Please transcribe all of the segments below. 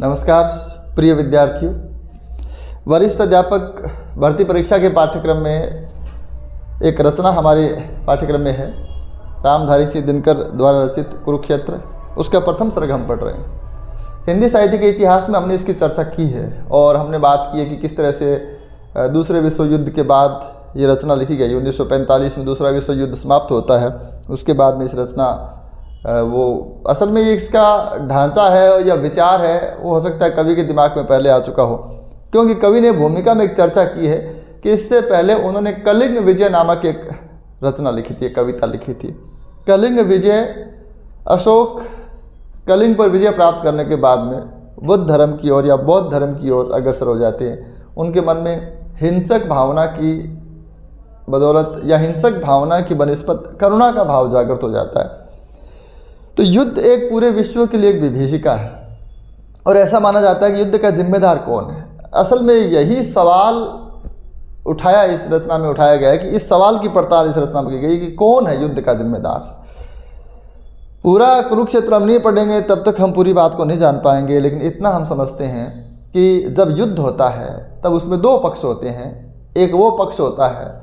नमस्कार प्रिय विद्यार्थियों। वरिष्ठ अध्यापक भर्ती परीक्षा के पाठ्यक्रम में एक रचना हमारे पाठ्यक्रम में है, रामधारी सिंह दिनकर द्वारा रचित कुरुक्षेत्र। उसका प्रथम सर्ग हम पढ़ रहे हैं। हिंदी साहित्य के इतिहास में हमने इसकी चर्चा की है और हमने बात की है कि किस तरह से दूसरे विश्व युद्ध के बाद ये रचना लिखी गई। 1945 में दूसरा विश्व युद्ध समाप्त होता है, उसके बाद में इस रचना वो असल में ये इसका ढांचा है या विचार है, वो हो सकता है कवि के दिमाग में पहले आ चुका हो, क्योंकि कवि ने भूमिका में एक चर्चा की है कि इससे पहले उन्होंने कलिंग विजय नामक एक रचना लिखी थी, एक कविता लिखी थी। कलिंग विजय, अशोक कलिंग पर विजय प्राप्त करने के बाद में बुद्ध धर्म की ओर या बौद्ध धर्म की ओर अग्रसर हो जाते हैं। उनके मन में हिंसक भावना की बदौलत या हिंसक भावना की बनिस्पत करुणा का भाव जागृत हो जाता है। तो युद्ध एक पूरे विश्व के लिए एक विभीषिका है और ऐसा माना जाता है कि युद्ध का जिम्मेदार कौन है। असल में यही सवाल उठाया इस रचना में उठाया गया है कि इस सवाल की पड़ताल इस रचना में की गई कि कौन है युद्ध का जिम्मेदार। पूरा कुरुक्षेत्र हम नहीं पढ़ेंगे तब तक हम पूरी बात को नहीं जान पाएंगे, लेकिन इतना हम समझते हैं कि जब युद्ध होता है तब उसमें दो पक्ष होते हैं। एक वो पक्ष होता है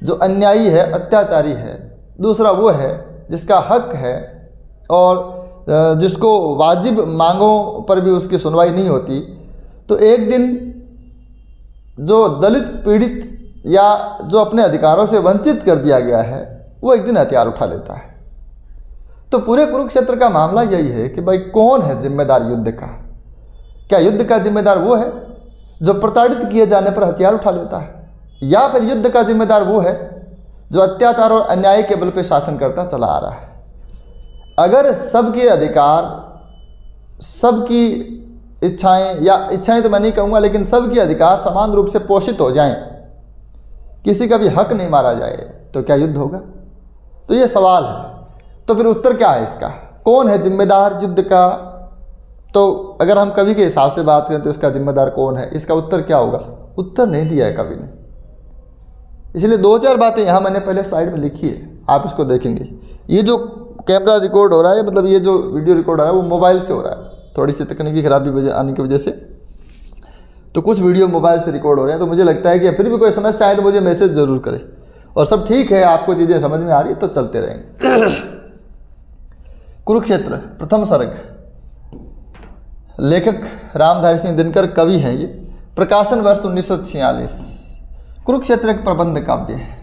जो अन्यायी है, अत्याचारी है। दूसरा वो है जिसका हक है और जिसको वाजिब मांगों पर भी उसकी सुनवाई नहीं होती। तो एक दिन जो दलित पीड़ित या जो अपने अधिकारों से वंचित कर दिया गया है वो एक दिन हथियार उठा लेता है। तो पूरे कुरुक्षेत्र का मामला यही है कि भाई कौन है जिम्मेदार युद्ध का। क्या युद्ध का जिम्मेदार वो है जो प्रताड़ित किए जाने पर हथियार उठा लेता है, या फिर युद्ध का जिम्मेदार वो है जो अत्याचार और अन्याय के बल पर शासन करता चला आ रहा है। अगर सबके अधिकार, सबकी इच्छाएं, या इच्छाएं तो मैं नहीं कहूँगा, लेकिन सबके अधिकार समान रूप से पोषित हो जाएं, किसी का भी हक नहीं मारा जाए, तो क्या युद्ध होगा? तो ये सवाल है। तो फिर उत्तर क्या है इसका? कौन है जिम्मेदार युद्ध का? तो अगर हम कवि के हिसाब से बात करें तो इसका जिम्मेदार कौन है, इसका उत्तर क्या होगा? उत्तर नहीं दिया है कवि ने। इसलिए दो चार बातें यहाँ मैंने पहले साइड में लिखी है, आप इसको देखेंगे। ये जो कैमरा रिकॉर्ड हो रहा है, मतलब ये जो वीडियो रिकॉर्ड हो रहा है वो मोबाइल से हो रहा है, थोड़ी सी तकनीकी खराबी आने की वजह से। तो कुछ वीडियो मोबाइल से रिकॉर्ड हो रहे हैं, तो मुझे लगता है कि फिर भी कोई समस्या आए तो मुझे मैसेज ज़रूर करें। और सब ठीक है, आपको चीज़ें समझ में आ रही है तो चलते रहेंगे। कुरुक्षेत्र प्रथम सर्ग, लेखक रामधारी सिंह दिनकर, कवि हैं ये। प्रकाशन वर्ष 1946। कुरुक्षेत्र एक प्रबंध काव्य है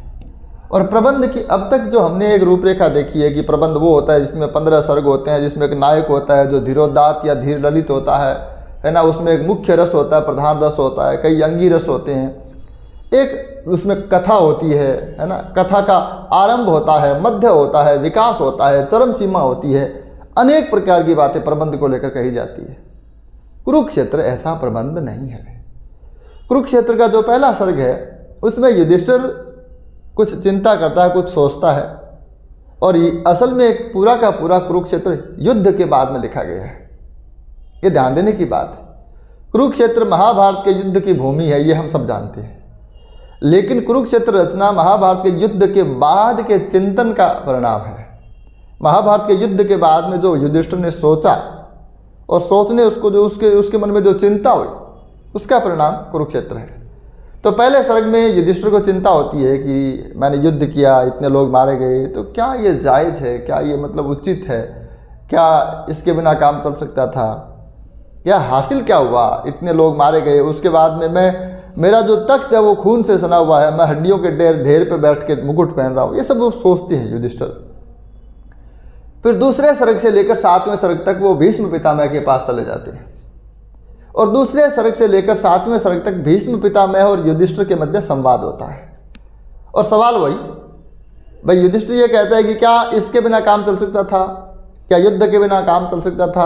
और प्रबंध की अब तक जो हमने एक रूपरेखा देखी है कि प्रबंध वो होता है जिसमें 15 सर्ग होते हैं, जिसमें एक नायक होता है जो धीरोदात्त या धीर ललित होता है ना। उसमें एक मुख्य रस होता है, प्रधान रस होता है, कई अंगी रस होते हैं। एक उसमें कथा होती है ना। कथा का आरंभ होता है, मध्य होता है, विकास होता है, चरम सीमा होती है। अनेक प्रकार की बातें प्रबंध को लेकर कही जाती है। कुरुक्षेत्र ऐसा प्रबंध नहीं है। कुरुक्षेत्र का जो पहला सर्ग है उसमें युधिष्ठिर कुछ चिंता करता है, कुछ सोचता है, और असल में एक पूरा का पूरा कुरुक्षेत्र युद्ध के बाद में लिखा गया है। ये ध्यान देने की बात है। कुरुक्षेत्र महाभारत के युद्ध की भूमि है, ये हम सब जानते हैं, लेकिन कुरुक्षेत्र रचना महाभारत के युद्ध के बाद के चिंतन का परिणाम है। महाभारत के युद्ध के बाद में जो युधिष्ठिर ने सोचा और सोचने उसको जो उसके मन में जो चिंता हुई, उसका परिणाम कुरुक्षेत्र है। तो पहले सर्ग में युधिष्ठिर को चिंता होती है कि मैंने युद्ध किया, इतने लोग मारे गए, तो क्या ये जायज़ है, क्या ये मतलब उचित है, क्या इसके बिना काम चल सकता था, क्या हासिल क्या हुआ, इतने लोग मारे गए, उसके बाद में मेरा जो तख्त है वो खून से सना हुआ है, मैं हड्डियों के ढेर पे बैठ के मुकुट पहन रहा हूँ। ये सब वो सोचते हैं युधिष्ठिर। फिर दूसरे सर्ग से लेकर 7वें सर्ग तक वो भीष्म पितामह के पास चले जाते हैं और दूसरे सर्ग से लेकर 7वें सर्ग तक भीष्म पितामह और युधिष्ठिर के मध्य संवाद होता है। और सवाल वही, भाई युधिष्ठिर ये कहता है कि क्या इसके बिना काम चल सकता था, क्या युद्ध के बिना काम चल सकता था,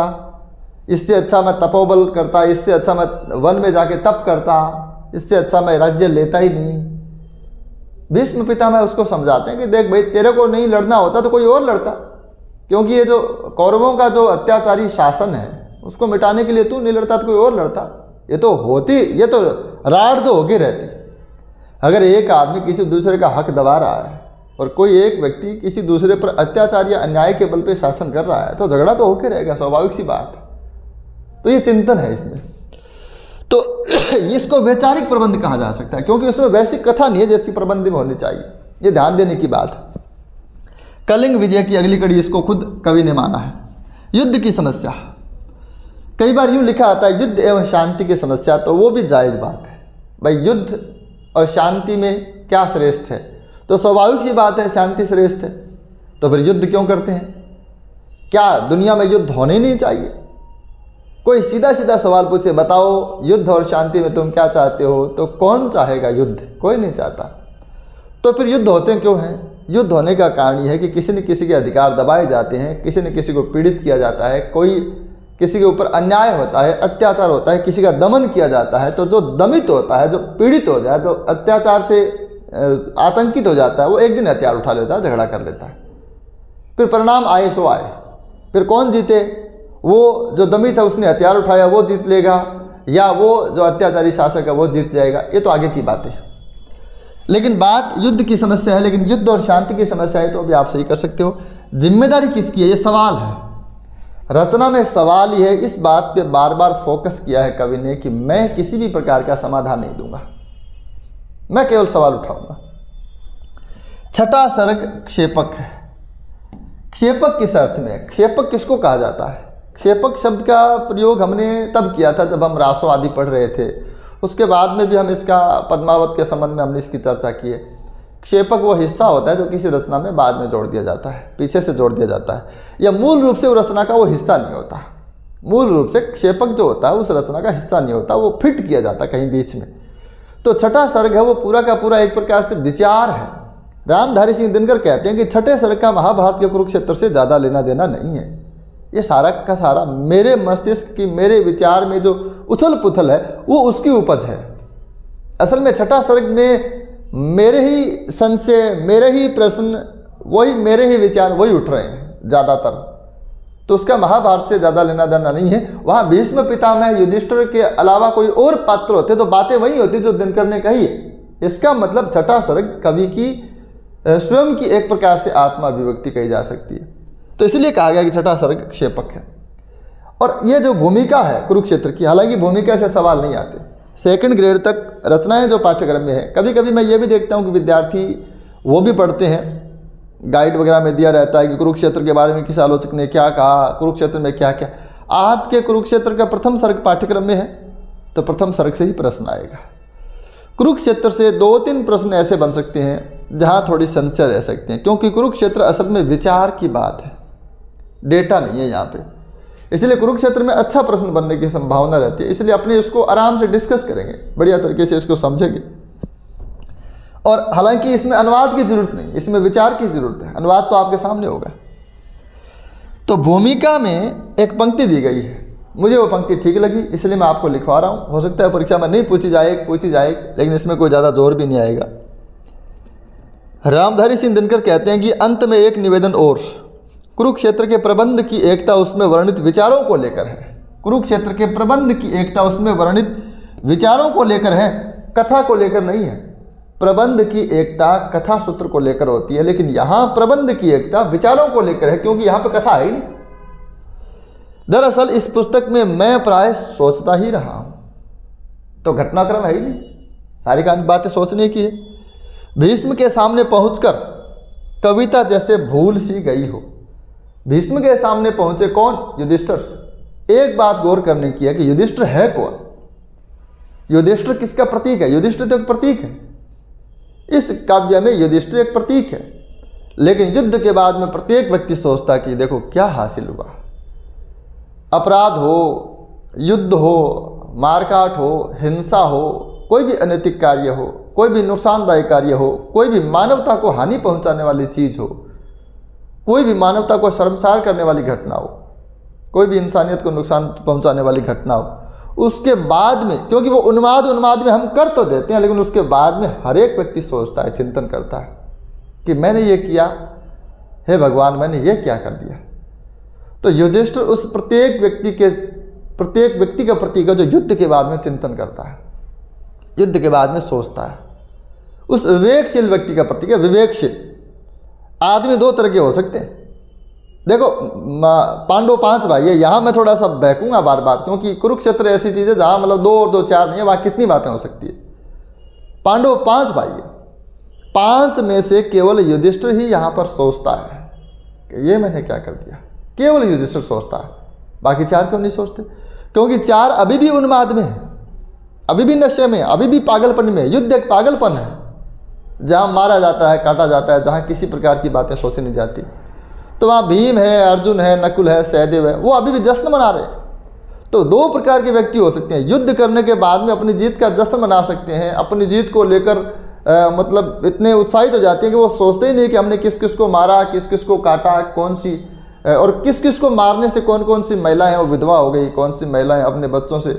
इससे अच्छा मैं तपोबल करता, इससे अच्छा मैं वन में जाके तप करता, इससे अच्छा मैं राज्य लेता ही नहीं। भीष्म पितामह उसको समझाते हैं कि देख भाई, तेरे को नहीं लड़ना होता तो कोई और लड़ता, क्योंकि ये जो कौरवों का जो अत्याचारी शासन है उसको मिटाने के लिए तू नहीं लड़ता तो कोई और लड़ता। ये तो राड़ तो होके रहती। अगर एक आदमी किसी दूसरे का हक दबा रहा है और कोई एक व्यक्ति किसी दूसरे पर अत्याचार या अन्याय के बल पे शासन कर रहा है तो झगड़ा तो होके रहेगा, स्वाभाविक सी बात है। तो ये चिंतन है इसमें। तो इसको वैचारिक प्रबंध कहा जा सकता है, क्योंकि उसमें वैसी कथा नहीं है जैसी प्रबंध में होनी चाहिए। ये ध्यान देने की बात है। कलिंग विजय की अगली कड़ी इसको खुद कवि ने माना है। युद्ध की समस्या, कई बार यूँ लिखा आता है युद्ध एवं शांति की समस्या, तो वो भी जायज़ बात है। भाई युद्ध और शांति में क्या श्रेष्ठ है? तो स्वाभाविक सी बात है शांति श्रेष्ठ है। तो फिर युद्ध क्यों करते हैं? क्या दुनिया में युद्ध होने ही नहीं चाहिए? कोई सीधा सीधा सवाल पूछे, बताओ युद्ध और शांति में तुम क्या चाहते हो? तो कौन चाहेगा युद्ध? कोई नहीं चाहता। तो फिर युद्ध होते क्यों हैं? युद्ध होने का कारण यह है कि किसी न किसी के अधिकार दबाए जाते हैं, किसी न किसी को पीड़ित किया जाता है, कोई किसी के ऊपर अन्याय होता है, अत्याचार होता है, किसी का दमन किया जाता है। तो जो दमित होता है, जो पीड़ित हो जाए, तो अत्याचार से आतंकित हो जाता है, वो एक दिन हथियार उठा लेता है, झगड़ा कर लेता है। फिर परिणाम आए सो आए। फिर कौन जीते? वो जो दमित है उसने हथियार उठाया वो जीत लेगा, या वो जो अत्याचारी शासक है वो जीत जाएगा। ये तो आगे की बात है। लेकिन बात युद्ध की समस्या है, लेकिन युद्ध और शांति की समस्या है तो अभी आप सही कर सकते हो। जिम्मेदारी किसकी है? ये सवाल है। रचना में सवाल ये है, इस बात पे बार बार फोकस किया है कवि ने कि मैं किसी भी प्रकार का समाधान नहीं दूंगा, मैं केवल सवाल उठाऊंगा। छठा सर्ग क्षेपक है। क्षेपक किस अर्थ में? क्षेपक किसको कहा जाता है? क्षेपक शब्द का प्रयोग हमने तब किया था जब हम रासो आदि पढ़ रहे थे। उसके बाद में भी हम इसका पद्मावत के संबंध में हमने इसकी चर्चा की है। क्षेपक वो हिस्सा होता है जो किसी रचना में बाद में जोड़ दिया जाता है, पीछे से जोड़ दिया जाता है, या मूल रूप से वो रचना का वो हिस्सा नहीं होता। मूल रूप से क्षेपक जो होता है उस रचना का हिस्सा नहीं होता, वो फिट किया जाता है कहीं बीच में। तो छठा सर्ग है वो पूरा का पूरा एक प्रकार से विचार है। रामधारी सिंह दिनकर कहते हैं कि छठे सर्ग का महाभारत के कुरुक्षेत्र से ज़्यादा लेना देना नहीं है। ये सारा का सारा मेरे मस्तिष्क की, मेरे विचार में जो उथल पुथल है वो उसकी उपज है। असल में छठा सर्ग में मेरे ही संशय, मेरे ही प्रश्न, वही मेरे ही विचार वही उठ रहे हैं ज़्यादातर। तो उसका महाभारत से ज़्यादा लेना देना नहीं है। वहाँ भीष्म पितामह युधिष्ठिर के अलावा कोई और पात्र होते तो बातें वही होती जो दिनकर ने कही है। इसका मतलब छठा सर्ग कवि की स्वयं की एक प्रकार से आत्मा अभिव्यक्ति कही जा सकती है। तो इसलिए कहा गया कि छठा सर्ग क्षेपक है। और ये जो भूमिका है कुरुक्षेत्र की, हालांकि भूमिका से सवाल नहीं आते, सेकंड ग्रेड तक रचनाएं जो पाठ्यक्रम में है, कभी कभी मैं ये भी देखता हूँ कि विद्यार्थी वो भी पढ़ते हैं, गाइड वगैरह में दिया रहता है कि कुरुक्षेत्र के बारे में किस आलोचक ने क्या कहा, कुरुक्षेत्र में क्या क्या। आपके कुरुक्षेत्र का प्रथम सर्ग पाठ्यक्रम में है तो प्रथम सर्ग से ही प्रश्न आएगा। कुरुक्षेत्र से 2-3 प्रश्न ऐसे बन सकते हैं जहाँ थोड़ी संशय रह सकते हैं, क्योंकि कुरुक्षेत्र असल में विचार की बात है, डेटा नहीं है यहाँ पे। इसलिए कुरुक्षेत्र में अच्छा प्रश्न बनने की संभावना रहती है। इसलिए अपने इसको आराम से डिस्कस करेंगे, बढ़िया तरीके से इसको समझेंगे। और हालांकि इसमें अनुवाद की जरूरत नहीं, इसमें विचार की जरूरत है। अनुवाद तो आपके सामने होगा। तो भूमिका में एक पंक्ति दी गई है, मुझे वो पंक्ति ठीक लगी इसलिए मैं आपको लिखवा रहा हूँ। हो सकता है परीक्षा में नहीं पूछी जाए, लेकिन इसमें कोई ज़्यादा जोर भी नहीं आएगा। रामधारी सिंह दिनकर कहते हैं कि अंत में एक निवेदन और, कुरुक्षेत्र के प्रबंध की एकता उसमें वर्णित विचारों को लेकर है। कुरुक्षेत्र के प्रबंध की एकता उसमें वर्णित विचारों को लेकर है, कथा को लेकर नहीं है। प्रबंध की एकता कथा सूत्र को लेकर होती है, लेकिन यहाँ प्रबंध की एकता विचारों को लेकर है, क्योंकि यहाँ पे कथा है ही नहीं। दरअसल इस पुस्तक में मैं प्राय सोचता ही रहा हूँ, तो घटनाक्रम है ही नहीं, सारी बातें सोचने की है। भीष्म के सामने पहुंचकर कविता जैसे भूल सी गई हो। भीष्म के सामने पहुंचे कौन? युधिष्ठिर। एक बात गौर करने की है कि युधिष्ठिर है कौन? युधिष्ठिर किसका प्रतीक है? युधिष्ठिर तो एक प्रतीक है। इस काव्य में युधिष्ठिर एक प्रतीक है, लेकिन युद्ध के बाद में प्रत्येक व्यक्ति सोचता कि देखो क्या हासिल हुआ। अपराध हो, युद्ध हो, मारकाट हो, हिंसा हो, कोई भी अनैतिक कार्य हो, कोई भी नुकसानदायक कार्य हो, कोई भी मानवता को हानि पहुंचाने वाली चीज़ हो, कोई भी मानवता को शर्मसार करने वाली घटना हो, कोई भी इंसानियत को नुकसान पहुंचाने वाली घटना हो, उसके बाद में, क्योंकि वो उन्माद में हम कर तो देते हैं, लेकिन उसके बाद में हर एक व्यक्ति सोचता है, चिंतन करता है कि मैंने ये किया, हे भगवान मैंने ये क्या कर दिया। तो युधिष्ठिर उस प्रत्येक व्यक्ति का प्रतीक है जो युद्ध के बाद में चिंतन करता है, युद्ध के बाद में सोचता है। उस विवेकशील व्यक्ति का प्रतीक है। विवेकशील आदमी 2 तरह के हो सकते हैं। देखो पांडव 5 भाई है, यहाँ मैं थोड़ा सा बहकूंगा बार बार, क्योंकि कुरुक्षेत्र ऐसी चीज़ है जहाँ मतलब 2 और 2 4 नहीं है, वहाँ कितनी बातें हो सकती है। पांडव 5 भाई है, 5 में से केवल युधिष्ठिर ही यहाँ पर सोचता है कि ये मैंने क्या कर दिया। केवल युधिष्ठिर सोचता है, बाकी 4 क्यों नहीं सोचते? क्योंकि 4 अभी भी उन्माद में है, अभी भी नशे में, अभी भी पागलपन में। युद्ध एक पागलपन है जहाँ मारा जाता है, काटा जाता है, जहाँ किसी प्रकार की बातें सोची नहीं जाती। तो वहाँ भीम है, अर्जुन है, नकुल है, सहदेव है, वो अभी भी जश्न मना रहे हैं। तो 2 प्रकार के व्यक्ति हो सकते हैं। युद्ध करने के बाद में अपनी जीत का जश्न मना सकते हैं, अपनी जीत को लेकर मतलब इतने उत्साहित हो जाते हैं कि वो सोचते ही नहीं कि हमने किस किस को मारा, किस किस को काटा, कौन सी और किस किस को मारने से कौन कौन सी महिलाएं वो विधवा हो गई, कौन सी महिलाएं अपने बच्चों से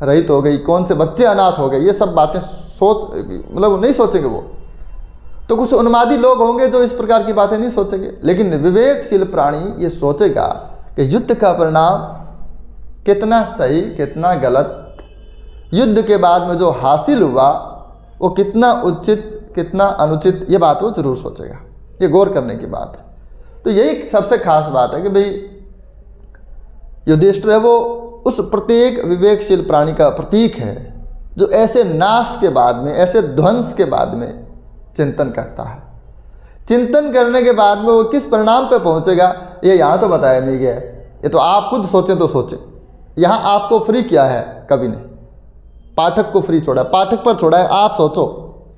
रहित हो गई, कौन से बच्चे अनाथ हो गए। ये सब बातें मतलब नहीं सोचेंगे वो। तो कुछ उन्मादी लोग होंगे जो इस प्रकार की बातें नहीं सोचेंगे, लेकिन विवेकशील प्राणी ये सोचेगा कि युद्ध का परिणाम कितना सही कितना गलत, युद्ध के बाद में जो हासिल हुआ वो कितना उचित कितना अनुचित, ये बात वो जरूर सोचेगा। ये गौर करने की बात है। तो यही सबसे खास बात है कि भाई युधिष्ठिर है वो उस प्रत्येक विवेकशील प्राणी का प्रतीक है जो ऐसे नाश के बाद में, ऐसे ध्वंस के बाद में चिंतन करता है। चिंतन करने के बाद में वो किस परिणाम पे पहुंचेगा ये यहाँ तो बताया नहीं गया है। ये तो आप खुद सोचें तो सोचें। यहाँ आपको फ्री किया है कवि ने, पाठक को फ्री छोड़ा, पाठक पर छोड़ा है, आप सोचो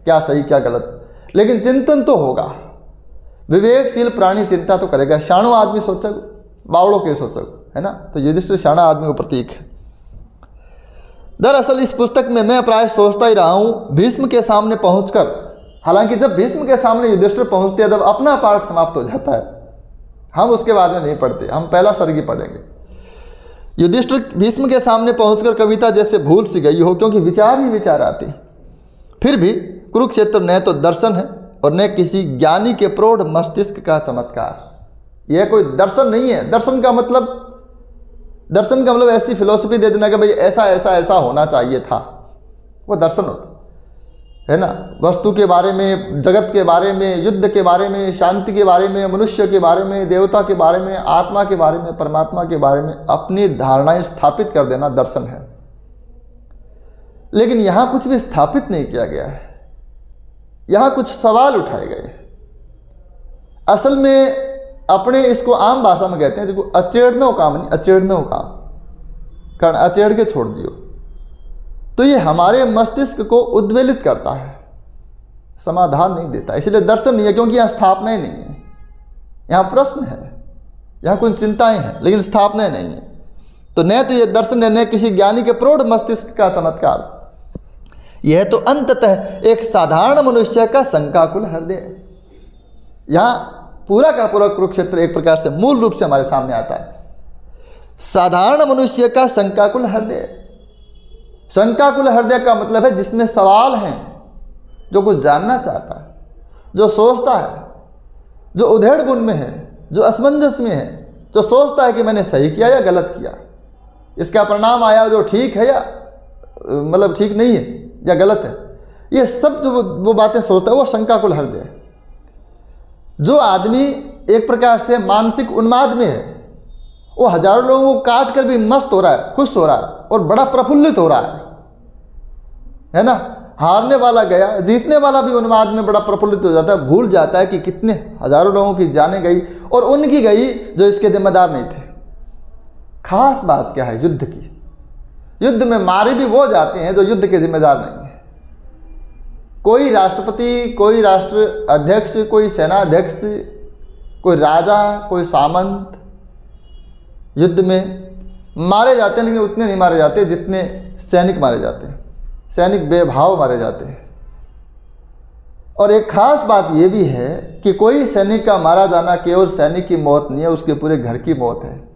क्या सही क्या गलत। लेकिन चिंतन तो होगा, विवेकशील प्राणी चिंता तो करेगा। शाणो आदमी सोचेगा, बावड़ों के सोचेगा, है ना। तो युधिष्ठिर शाणा आदमी का प्रतीक है। दरअसल इस पुस्तक में मैं प्राय सोचता ही रहा हूँ भीष्म के सामने पहुंचकर, हालांकि जब भीष्म के सामने युधिष्ठिर पहुंचते हैं तब अपना पाठ समाप्त हो जाता है, हम उसके बाद में नहीं पढ़ते, हम पहला सर्ग ही पढ़ेंगे। युधिष्ठिर भीष्म के सामने पहुंचकर कविता जैसे भूल सी गई हो, क्योंकि विचार ही विचार आते। फिर भी कुरुक्षेत्र न तो दर्शन है और न किसी ज्ञानी के प्रौढ़ मस्तिष्क का चमत्कार। यह कोई दर्शन नहीं है। दर्शन का मतलब ऐसी फिलॉसफी दे देना कि भाई ऐसा ऐसा ऐसा होना चाहिए था, वो दर्शन होता है ना। वस्तु के बारे में, जगत के बारे में, युद्ध के बारे में, शांति के बारे में, मनुष्य के बारे में, देवता के बारे में, आत्मा के बारे में, परमात्मा के बारे में अपनी धारणाएं स्थापित कर देना दर्शन है। लेकिन यहां कुछ भी स्थापित नहीं किया गया है, यहां कुछ सवाल उठाए गए। असल में अपने इसको आम भाषा में कहते हैं जिसको अचेड़नो काम नहीं, अचेड़नो काम, कारण अचेड़ के छोड़ दियो। तो ये हमारे मस्तिष्क को उद्वेलित करता है, समाधान नहीं देता। इसलिए दर्शन नहीं है, क्योंकि यहाँ स्थापनाएं नहीं है, यहाँ प्रश्न है, यहाँ कुछ चिंताएं हैं, लेकिन स्थापनाएं नहीं है। तो न तो ये दर्शन है, न किसी ज्ञानी के प्रौढ़ मस्तिष्क का चमत्कार। यह तो अंततः एक साधारण मनुष्य का शंकाकुल हृदय। यहाँ पूरा का पूरा कुरुक्षेत्र एक प्रकार से मूल रूप से हमारे सामने आता है। साधारण मनुष्य का शंकाकुल हृदय। शंकाकुल हृदय का मतलब है जिसमें सवाल हैं, जो कुछ जानना चाहता है, जो सोचता है, जो उधेड़ बुन में है, जो असमंजस में है, जो सोचता है कि मैंने सही किया या गलत किया, इसका परिणाम आया जो ठीक है या मतलब ठीक नहीं है या गलत है। ये सब जो वो बातें सोचता है वो शंकाकुल हृदय है। जो आदमी एक प्रकार से मानसिक उन्माद में है, वो हजारों लोगों को काट कर भी मस्त हो रहा है, खुश हो रहा है और बड़ा प्रफुल्लित हो रहा है ना। हारने वाला गया, जीतने वाला भी उन्माद में बड़ा प्रफुल्लित हो जाता है, भूल जाता है कि कितने हजारों लोगों की जानें गई और उनकी गई जो इसके जिम्मेदार नहीं थे। खास बात क्या है युद्ध की? युद्ध में मारे भी वो जाते हैं जो युद्ध के जिम्मेदार नहीं है। कोई राष्ट्रपति, कोई राष्ट्र अध्यक्ष, कोई सेनाध्यक्ष, कोई राजा, कोई सामंत युद्ध में मारे जाते हैं, लेकिन उतने नहीं मारे जाते जितने सैनिक मारे जाते हैं। सैनिक बेभाव मारे जाते हैं। और एक खास बात यह भी है कि कोई सैनिक का मारा जाना केवल सैनिक की मौत नहीं है, उसके पूरे घर की मौत है।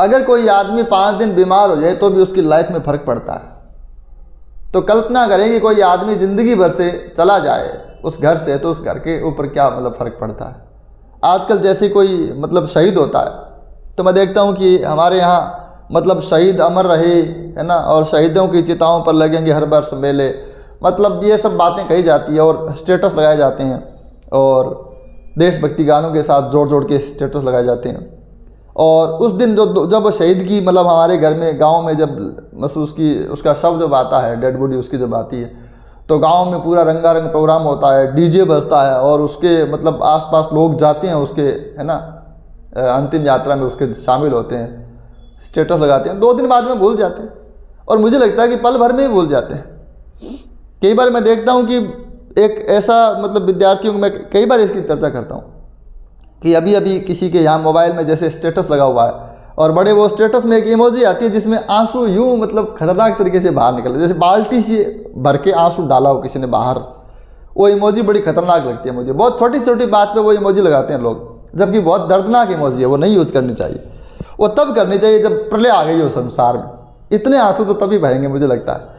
अगर कोई आदमी 5 दिन बीमार हो जाए तो भी उसकी लाइफ में फर्क पड़ता है। तो कल्पना करें कि कोई आदमी जिंदगी भर से चला जाए उस घर से, तो उस घर के ऊपर क्या मतलब फर्क पड़ता है। आजकल जैसे कोई मतलब शहीद होता है तो मैं देखता हूँ कि हमारे यहाँ मतलब शहीद अमर रहे, है ना, और शहीदों की चिताओं पर लगेंगे हर वर्ष मेले, मतलब ये सब बातें कही जाती है और स्टेटस लगाए जाते हैं। और देशभक्ति गानों के साथ जोड़ जोड़ के स्टेटस लगाए जाते हैं। और उस दिन जब शहीद की मतलब हमारे घर में गांव में जब उसका शव जब आता है, डेड बॉडी उसकी जब आती है, तो गांव में पूरा रंगारंग प्रोग्राम होता है, डीजे बजता है और उसके मतलब आसपास लोग जाते हैं उसके, है ना, अंतिम यात्रा में उसके शामिल होते हैं, स्टेटस लगाते हैं। 2 दिन बाद में भूल जाते हैं और मुझे लगता है कि पल भर में ही भूल जाते हैं। कई बार मैं देखता हूँ कि एक ऐसा मतलब विद्यार्थियों को मैं कई बार इसकी चर्चा करता हूँ कि अभी अभी किसी के यहाँ मोबाइल में जैसे स्टेटस लगा हुआ है और बड़े वो स्टेटस में एक इमोजी आती है जिसमें आंसू यूँ मतलब खतरनाक तरीके से बाहर निकल, जैसे बाल्टी से भर के आंसू डाला हो किसी ने बाहर, वो इमोजी बड़ी खतरनाक लगती है मुझे। बहुत छोटी छोटी बात पे वो इमोजी लगाते हैं लोग, जबकि बहुत दर्दनाक इमोजी है, वो नहीं यूज़ करनी चाहिए। वो तब करनी चाहिए जब प्रलय आ गई हो संसार में, इतने आंसू तो तभी बहेंगे मुझे लगता है।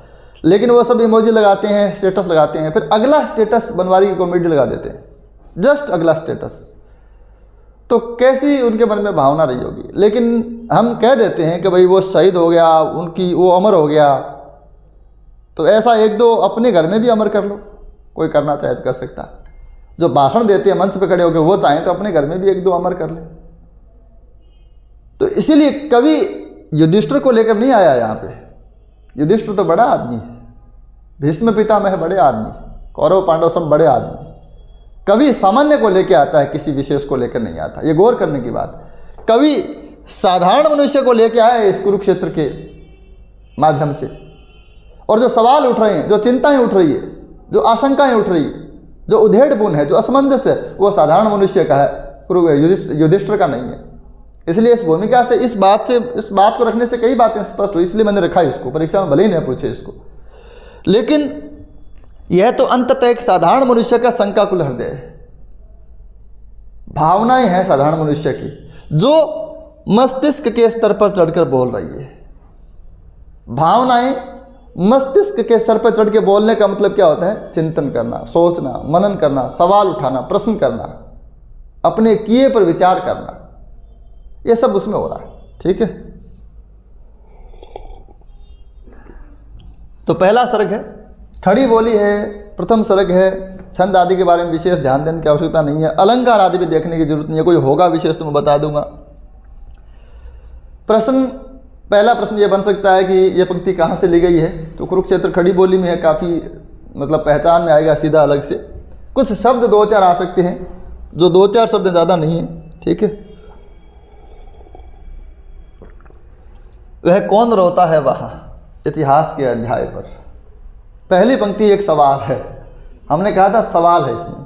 लेकिन वो सब इमोजी लगाते हैं, स्टेटस लगाते हैं, फिर अगला स्टेटस बनवारी की कॉमेडी लगा देते हैं, जस्ट अगला स्टेटस। तो कैसी उनके मन में भावना रही होगी। लेकिन हम कह देते हैं कि भाई वो शहीद हो गया, उनकी वो अमर हो गया, तो ऐसा 1-2 अपने घर में भी अमर कर लो, कोई करना चाहे तो कर सकता है। जो भाषण देते हैं मंच पे खड़े होकर, वो चाहें तो अपने घर में भी 1-2 अमर कर ले। तो इसीलिए कवि युधिष्ठिर को लेकर नहीं आया यहाँ पे। युधिष्ठिर तो बड़ा आदमी है, भीष्म पितामह बड़े आदमी, कौरव पांडव सब बड़े आदमी। कवि सामान्य को लेकर आता है, किसी विशेष को लेकर नहीं आता। ये गौर करने की बात। कवि साधारण मनुष्य को लेकर आया है इस कुरुक्षेत्र के माध्यम से, और जो सवाल उठ रहे हैं, जो चिंताएं उठ रही है, जो आशंकाएं उठ रही है, जो उधेड़बुन है, जो असमंजस है, वो साधारण मनुष्य का है, युधिष्ठिर का नहीं है। इसलिए इस भूमिका से इस बात को रखने से कई बातें स्पष्ट हुई, इसलिए मैंने रखा इसको। परीक्षा में भले ही नहीं पूछे इसको, लेकिन यह तो अंततः एक साधारण मनुष्य का शंकाकुल हृदय है। भावनाएं हैं साधारण मनुष्य की, जो मस्तिष्क के स्तर पर चढ़कर बोल रही है। भावनाएं मस्तिष्क के स्तर पर चढ़ के बोलने का मतलब क्या होता है? चिंतन करना, सोचना, मनन करना, सवाल उठाना, प्रश्न करना, अपने किए पर विचार करना, यह सब उसमें हो रहा है। ठीक है, तो पहला सर्ग है, खड़ी बोली है, प्रथम सर्ग है। छंद आदि के बारे में विशेष ध्यान देने की आवश्यकता नहीं है, अलंकार आदि भी देखने की जरूरत नहीं है। कोई होगा विशेष तो मैं बता दूंगा। प्रश्न, पहला प्रश्न ये बन सकता है कि ये पंक्ति कहाँ से ली गई है? तो कुरुक्षेत्र खड़ी बोली में है, काफ़ी मतलब पहचान में आएगा सीधा अलग से। कुछ शब्द 2-4 आ सकते हैं, जो 2-4 शब्द ज़्यादा नहीं है। ठीक है, वह कौन रोता है वहाँ इतिहास के अध्याय पर। पहली पंक्ति एक सवाल है, हमने कहा था सवाल है इसमें।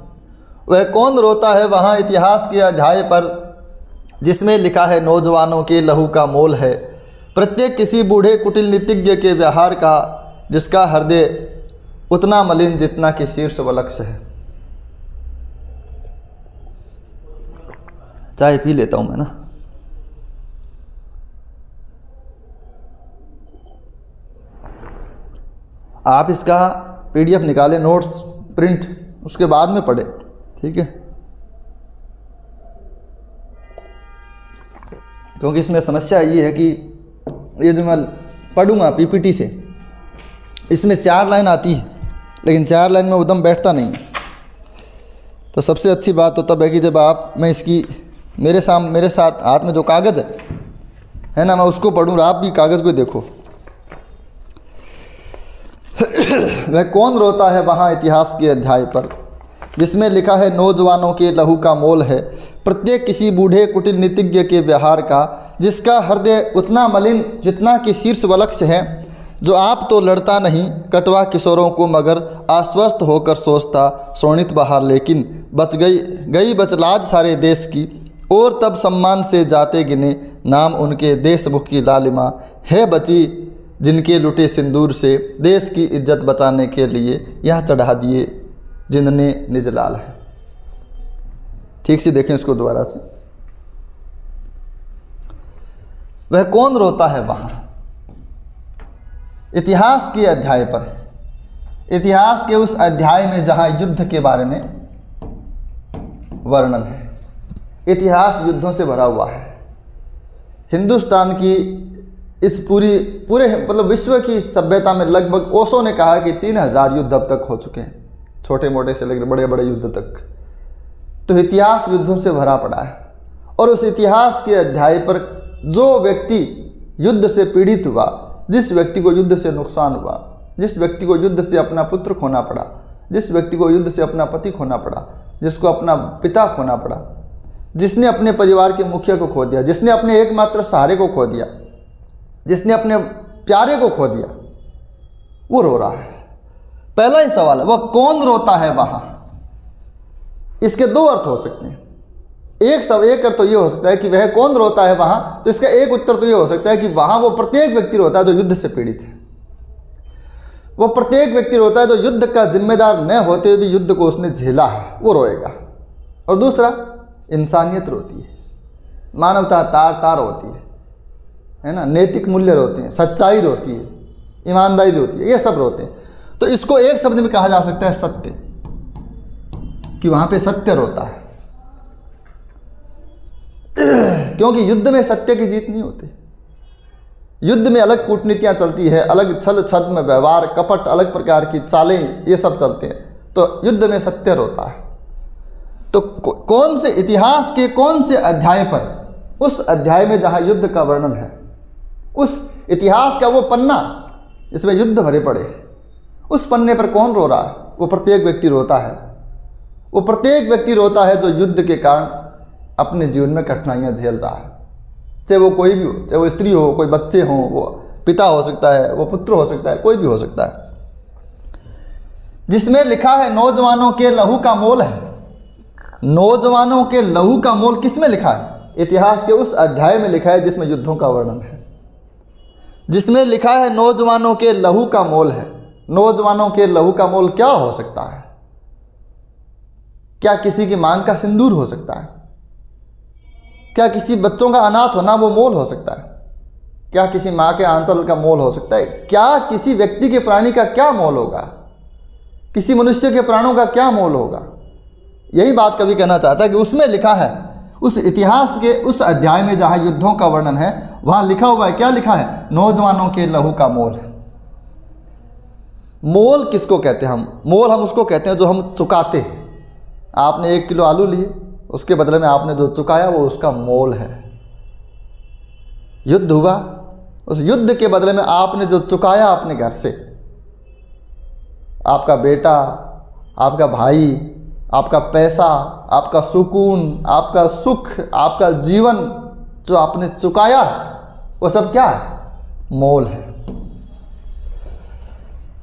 वह कौन रोता है वहाँ इतिहास के अध्याय पर, जिसमें लिखा है नौजवानों के लहू का मोल है, प्रत्येक किसी बूढ़े कुटिल नीतिज्ञ के व्यवहार का, जिसका हृदय उतना मलिन जितना कि शीर्ष वलक्ष है। चाय पी लेता हूँ मैं ना। आप इसका PDF निकालें, नोट्स प्रिंट, उसके बाद में पढ़ें। ठीक है, क्योंकि इसमें समस्या ये है कि ये जो मैं पढ़ूंगा PPT से, इसमें 4 लाइन आती है, लेकिन 4 लाइन में उदम बैठता नहीं। तो सबसे अच्छी बात तो तब है कि जब मैं इसकी मेरे साथ हाथ में जो कागज़ है ना, मैं उसको पढ़ूँ और आप भी कागज़ को देखो। वह कौन रोता है वहाँ इतिहास के अध्याय पर, जिसमें लिखा है नौजवानों के लहू का मोल है, प्रत्येक किसी बूढ़े कुटिल नीतिज्ञ के व्यवहार का, जिसका हृदय उतना मलिन जितना कि शीर्ष वलक्ष है, जो आप तो लड़ता नहीं कटवा किशोरों को मगर आश्वस्त होकर सोचता शोणित बहार, लेकिन बच गई बचलाज सारे देश की, और तब सम्मान से जाते गिने नाम उनके देशमुख की लालिमा है बची, जिनके लुटे सिंदूर से देश की इज्जत बचाने के लिए यह चढ़ा दिए जिनने निज लाल है। ठीक से देखें इसको दोबारा से। वह कौन रोता है वहाँ इतिहास के अध्याय पर, इतिहास के उस अध्याय में जहाँ युद्ध के बारे में वर्णन है। इतिहास युद्धों से भरा हुआ है। हिंदुस्तान की इस पूरे मतलब विश्व की सभ्यता में लगभग ओशो ने कहा कि 3000 युद्ध अब तक हो चुके हैं, छोटे मोटे से लेकर बड़े बड़े युद्ध तक। तो इतिहास युद्धों से भरा पड़ा है। और उस इतिहास के अध्याय पर जो व्यक्ति युद्ध से पीड़ित हुआ, जिस व्यक्ति को युद्ध से नुकसान हुआ, जिस व्यक्ति को युद्ध से अपना पुत्र खोना पड़ा, जिस व्यक्ति को युद्ध से अपना पति खोना पड़ा, जिसको अपना पिता खोना पड़ा, जिसने अपने परिवार के मुखिया को खो दिया, जिसने अपने एकमात्र सहारे को खो दिया, जिसने अपने प्यारे को खो दिया, वो रो रहा है। पहला ही सवाल है, वह कौन रोता है वहां? इसके दो अर्थ हो सकते हैं। एक अर्थ तो ये हो सकता है कि वह कौन रोता है वहां, तो इसका एक उत्तर तो ये हो सकता है कि वहां वो प्रत्येक व्यक्ति रोता है जो युद्ध से पीड़ित है। वो प्रत्येक व्यक्ति रोता है जो युद्ध का जिम्मेदार न होते हुए भी युद्ध को उसने झेला है, वो रोएगा। और दूसरा, इंसानियत रोती है, मानवता तार तार होती है ना, नैतिक मूल्य रोते हैं, सच्चाई रोती है, ईमानदारी रोती है, ये सब रोते हैं। तो इसको एक शब्द में कहा जा सकता है सत्य, कि वहां पे सत्य रोता है। क्योंकि युद्ध में सत्य की जीत नहीं होती। युद्ध में अलग कूटनीतियां चलती है, अलग छल छद्म व्यवहार, कपट, अलग प्रकार की चालें, ये सब चलते हैं। तो युद्ध में सत्य रोता है। तो कौन से इतिहास के कौन से अध्याय पर? उस अध्याय में जहां युद्ध का वर्णन है, उस इतिहास का वो पन्ना जिसमें युद्ध भरे पड़े, उस पन्ने पर कौन रो रहा है? वो प्रत्येक व्यक्ति रोता है। वो प्रत्येक व्यक्ति रोता है जो युद्ध के कारण अपने जीवन में कठिनाइयां झेल रहा है। चाहे वो कोई भी हो, चाहे वो स्त्री हो, कोई बच्चे हों, वो पिता हो सकता है, वो पुत्र हो सकता है, कोई भी हो सकता है। जिसमें लिखा है नौजवानों के लहू का मोल है। नौजवानों के लहू का मोल किसमें लिखा है? इतिहास के उस अध्याय में लिखा है जिसमें युद्धों का वर्णन है, जिसमें लिखा है नौजवानों के लहू का मोल है। नौजवानों के लहू का मोल क्या हो सकता है? क्या किसी की मांग का सिंदूर हो सकता है? क्या किसी बच्चों का अनाथ होना वो मोल हो सकता है? क्या किसी माँ के आंचल का मोल हो सकता है? क्या किसी व्यक्ति के प्राणी का क्या मोल होगा? किसी मनुष्य के प्राणों का क्या मोल होगा? यही बात कवि कहना चाहता है कि उसमें लिखा है, उस इतिहास के उस अध्याय में जहाँ युद्धों का वर्णन है, वहाँ लिखा हुआ है, क्या लिखा है? नौजवानों के लहू का मोल है। मोल किसको कहते हैं हम? मोल हम उसको कहते हैं जो हम चुकाते हैं। आपने 1 किलो आलू लिए, उसके बदले में आपने जो चुकाया वो उसका मोल है। युद्ध हुआ, उस युद्ध के बदले में आपने जो चुकाया अपने घर से, आपका बेटा, आपका भाई, आपका पैसा, आपका सुकून, आपका सुख, आपका जीवन, जो आपने चुकाया, वो सब क्या है? मोल है।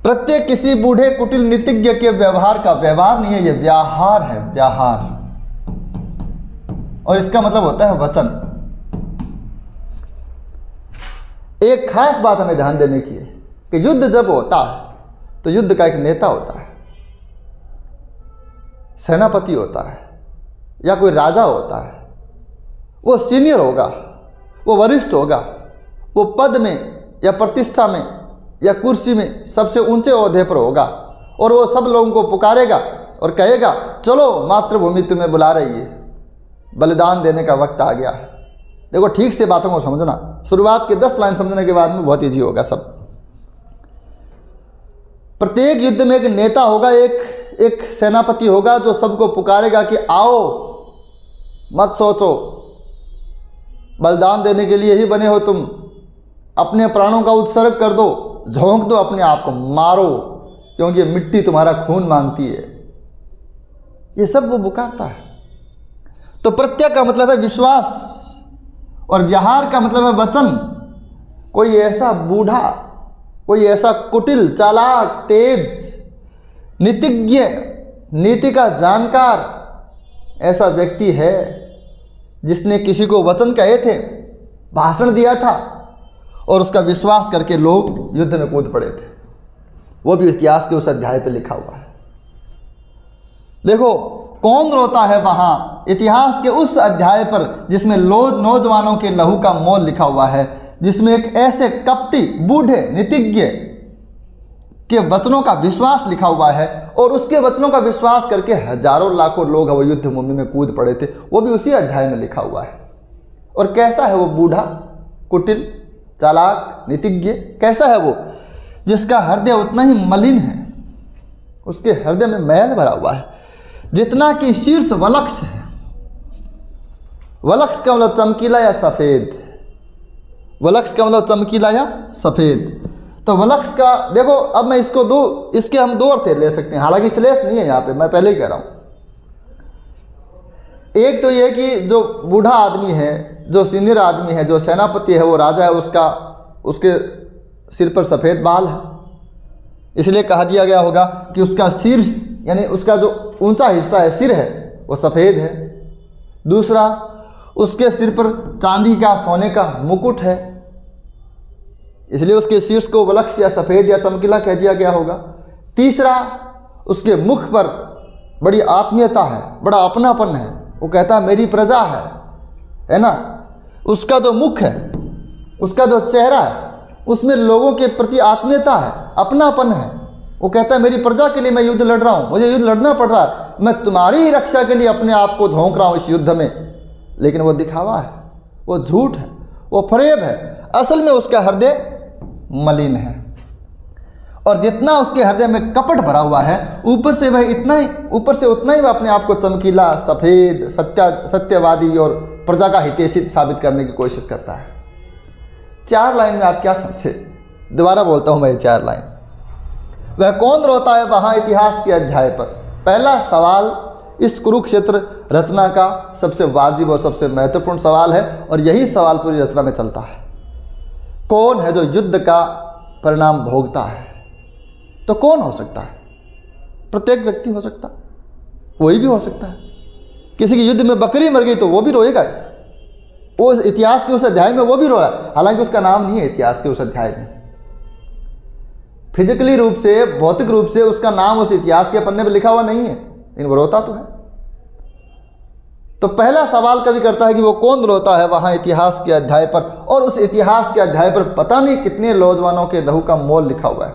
प्रत्येक किसी बूढ़े कुटिल नीतिज्ञ के व्यवहार का, व्यवहार नहीं है ये, व्याहार है, व्याहार। और इसका मतलब होता है वचन। एक खास बात हमें ध्यान देने की है कि युद्ध जब होता है तो युद्ध का एक नेता होता है, सेनापति होता है, या कोई राजा होता है। वो सीनियर होगा, वो वरिष्ठ होगा, वो पद में या प्रतिष्ठा में या कुर्सी में सबसे ऊंचे ओहदे पर होगा, और वो सब लोगों को पुकारेगा और कहेगा, चलो मातृभूमि तुम्हें बुला रही है, बलिदान देने का वक्त आ गया है। देखो, ठीक से बातों को समझना, शुरुआत के 10 लाइन समझने के बाद में बहुत ईजी होगा सब। प्रत्येक युद्ध में एक नेता होगा, एक सेनापति होगा जो सबको पुकारेगा कि आओ, मत सोचो, बलिदान देने के लिए ही बने हो तुम, अपने प्राणों का उत्सर्ग कर दो, झोंक दो अपने आप को, मारो, क्योंकि मिट्टी तुम्हारा खून मांगती है। ये सब वो पुकारता है। तो प्रत्यय का मतलब है विश्वास, और व्यवहार का मतलब है वचन। कोई ऐसा बूढ़ा, कोई ऐसा कुटिल, चालाक, तेज, नीतिज्ञ, नीति का जानकार ऐसा व्यक्ति है जिसने किसी को वचन कहे थे, भाषण दिया था, और उसका विश्वास करके लोग युद्ध में कूद पड़े थे। वो भी इतिहास के उस अध्याय पे लिखा हुआ है। देखो, कौन रोता है वहां? इतिहास के उस अध्याय पर जिसमें नौजवानों के लहू का मोल लिखा हुआ है, जिसमें एक ऐसे कपटी, बूढ़े, नीतिज्ञ के वचनों का विश्वास लिखा हुआ है, और उसके वचनों का विश्वास करके हजारों लाखों लोग वो युद्ध भूमि में कूद पड़े थे। वो भी उसी अध्याय में लिखा हुआ है। और कैसा है वो बूढ़ा, कुटिल, चालाक, नीतिज्ञ? कैसा है वो? जिसका हृदय उतना ही मलिन है, उसके हृदय में मैल भरा हुआ है, जितना कि शीर्ष वलक्ष है। वलक्ष का मतलब चमकीला या सफ़ेद, वलक्ष का मतलब चमकीला या सफ़ेद। तो वलक्ष का देखो, अब मैं इसके हम दो अर्थ ले सकते हैं, हालांकि श्लेष नहीं है यहाँ पे, मैं पहले ही कह रहा हूँ। एक तो ये कि जो बूढ़ा आदमी है, जो सीनियर आदमी है, जो सेनापति है, वो राजा है, उसके सिर पर सफ़ेद बाल है, इसलिए कहा दिया गया होगा कि उसका शीर्ष यानी उसका जो ऊंचा हिस्सा है, सिर है, वो सफ़ेद है। दूसरा, उसके सिर पर चांदी का, सोने का मुकुट है, इसलिए उसके शीर्ष को वलक्ष या सफ़ेद या चमकीला कह दिया गया होगा। तीसरा, उसके मुख पर बड़ी आत्मीयता है, बड़ा अपनापन है, वो कहता है मेरी प्रजा है ना। उसका जो मुख है, उसका जो चेहरा है, उसमें लोगों के प्रति आत्मीयता है, अपनापन है। वो कहता है मेरी प्रजा के लिए मैं युद्ध लड़ रहा हूँ, मुझे युद्ध लड़ना पड़ रहा है, मैं तुम्हारी ही रक्षा के लिए अपने आप को झोंक रहा हूँ इस युद्ध में। लेकिन वो दिखावा है, वो झूठ है, वो फरेब है। असल में उसका हृदय मलिन है, और जितना उसके हृदय में कपट भरा हुआ है, ऊपर से उतना ही वह अपने आप को चमकीला, सफ़ेद, सत्यवादी और प्रजा का हितैषी साबित करने की कोशिश करता है। 4 लाइन में आप क्या समझे? दोबारा बोलता हूँ मैं ये 4 लाइन। वह कौन रोता है वहाँ इतिहास के अध्याय पर? पहला सवाल इस कुरुक्षेत्र रचना का सबसे वाजिब और सबसे महत्वपूर्ण सवाल है, और यही सवाल पूरी रचना में चलता है। कौन है जो युद्ध का परिणाम भोगता है? तो कौन हो सकता है? प्रत्येक व्यक्ति हो सकता है, कोई भी हो सकता है। किसी के युद्ध में बकरी मर गई तो वो भी रोएगा, वो इतिहास के उस अध्याय में वो भी रो रहा है, हालांकि उसका नाम नहीं है इतिहास के उस अध्याय में। फिजिकली रूप से, भौतिक रूप से उसका नाम उस इतिहास के पन्ने पर लिखा हुआ नहीं है, लेकिन वो रोता तो है। तो पहला सवाल कवि करता है कि वो कौन रोता है वहाँ इतिहास के अध्याय पर, और उस इतिहास के अध्याय पर पता नहीं कितने नौजवानों के लहू का मोल लिखा हुआ है।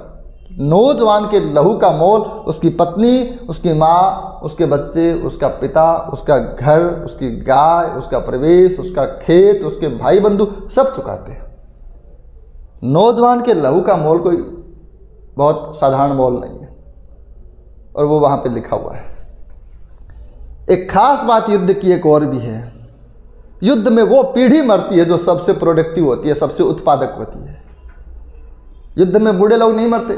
नौजवान के लहू का मोल उसकी पत्नी, उसकी माँ, उसके बच्चे, उसका पिता, उसका घर, उसकी गाय, उसका प्रवेश, उसका खेत, उसके भाई बंधु सब चुकाते हैं। नौजवान के लहू का मोल कोई बहुत साधारण मोल नहीं है, और वो वहाँ पे लिखा हुआ है। एक खास बात युद्ध की एक और भी है, युद्ध में वो पीढ़ी मरती है जो सबसे प्रोडक्टिव होती है, सबसे उत्पादक होती है। युद्ध में बूढ़े लोग नहीं मरते,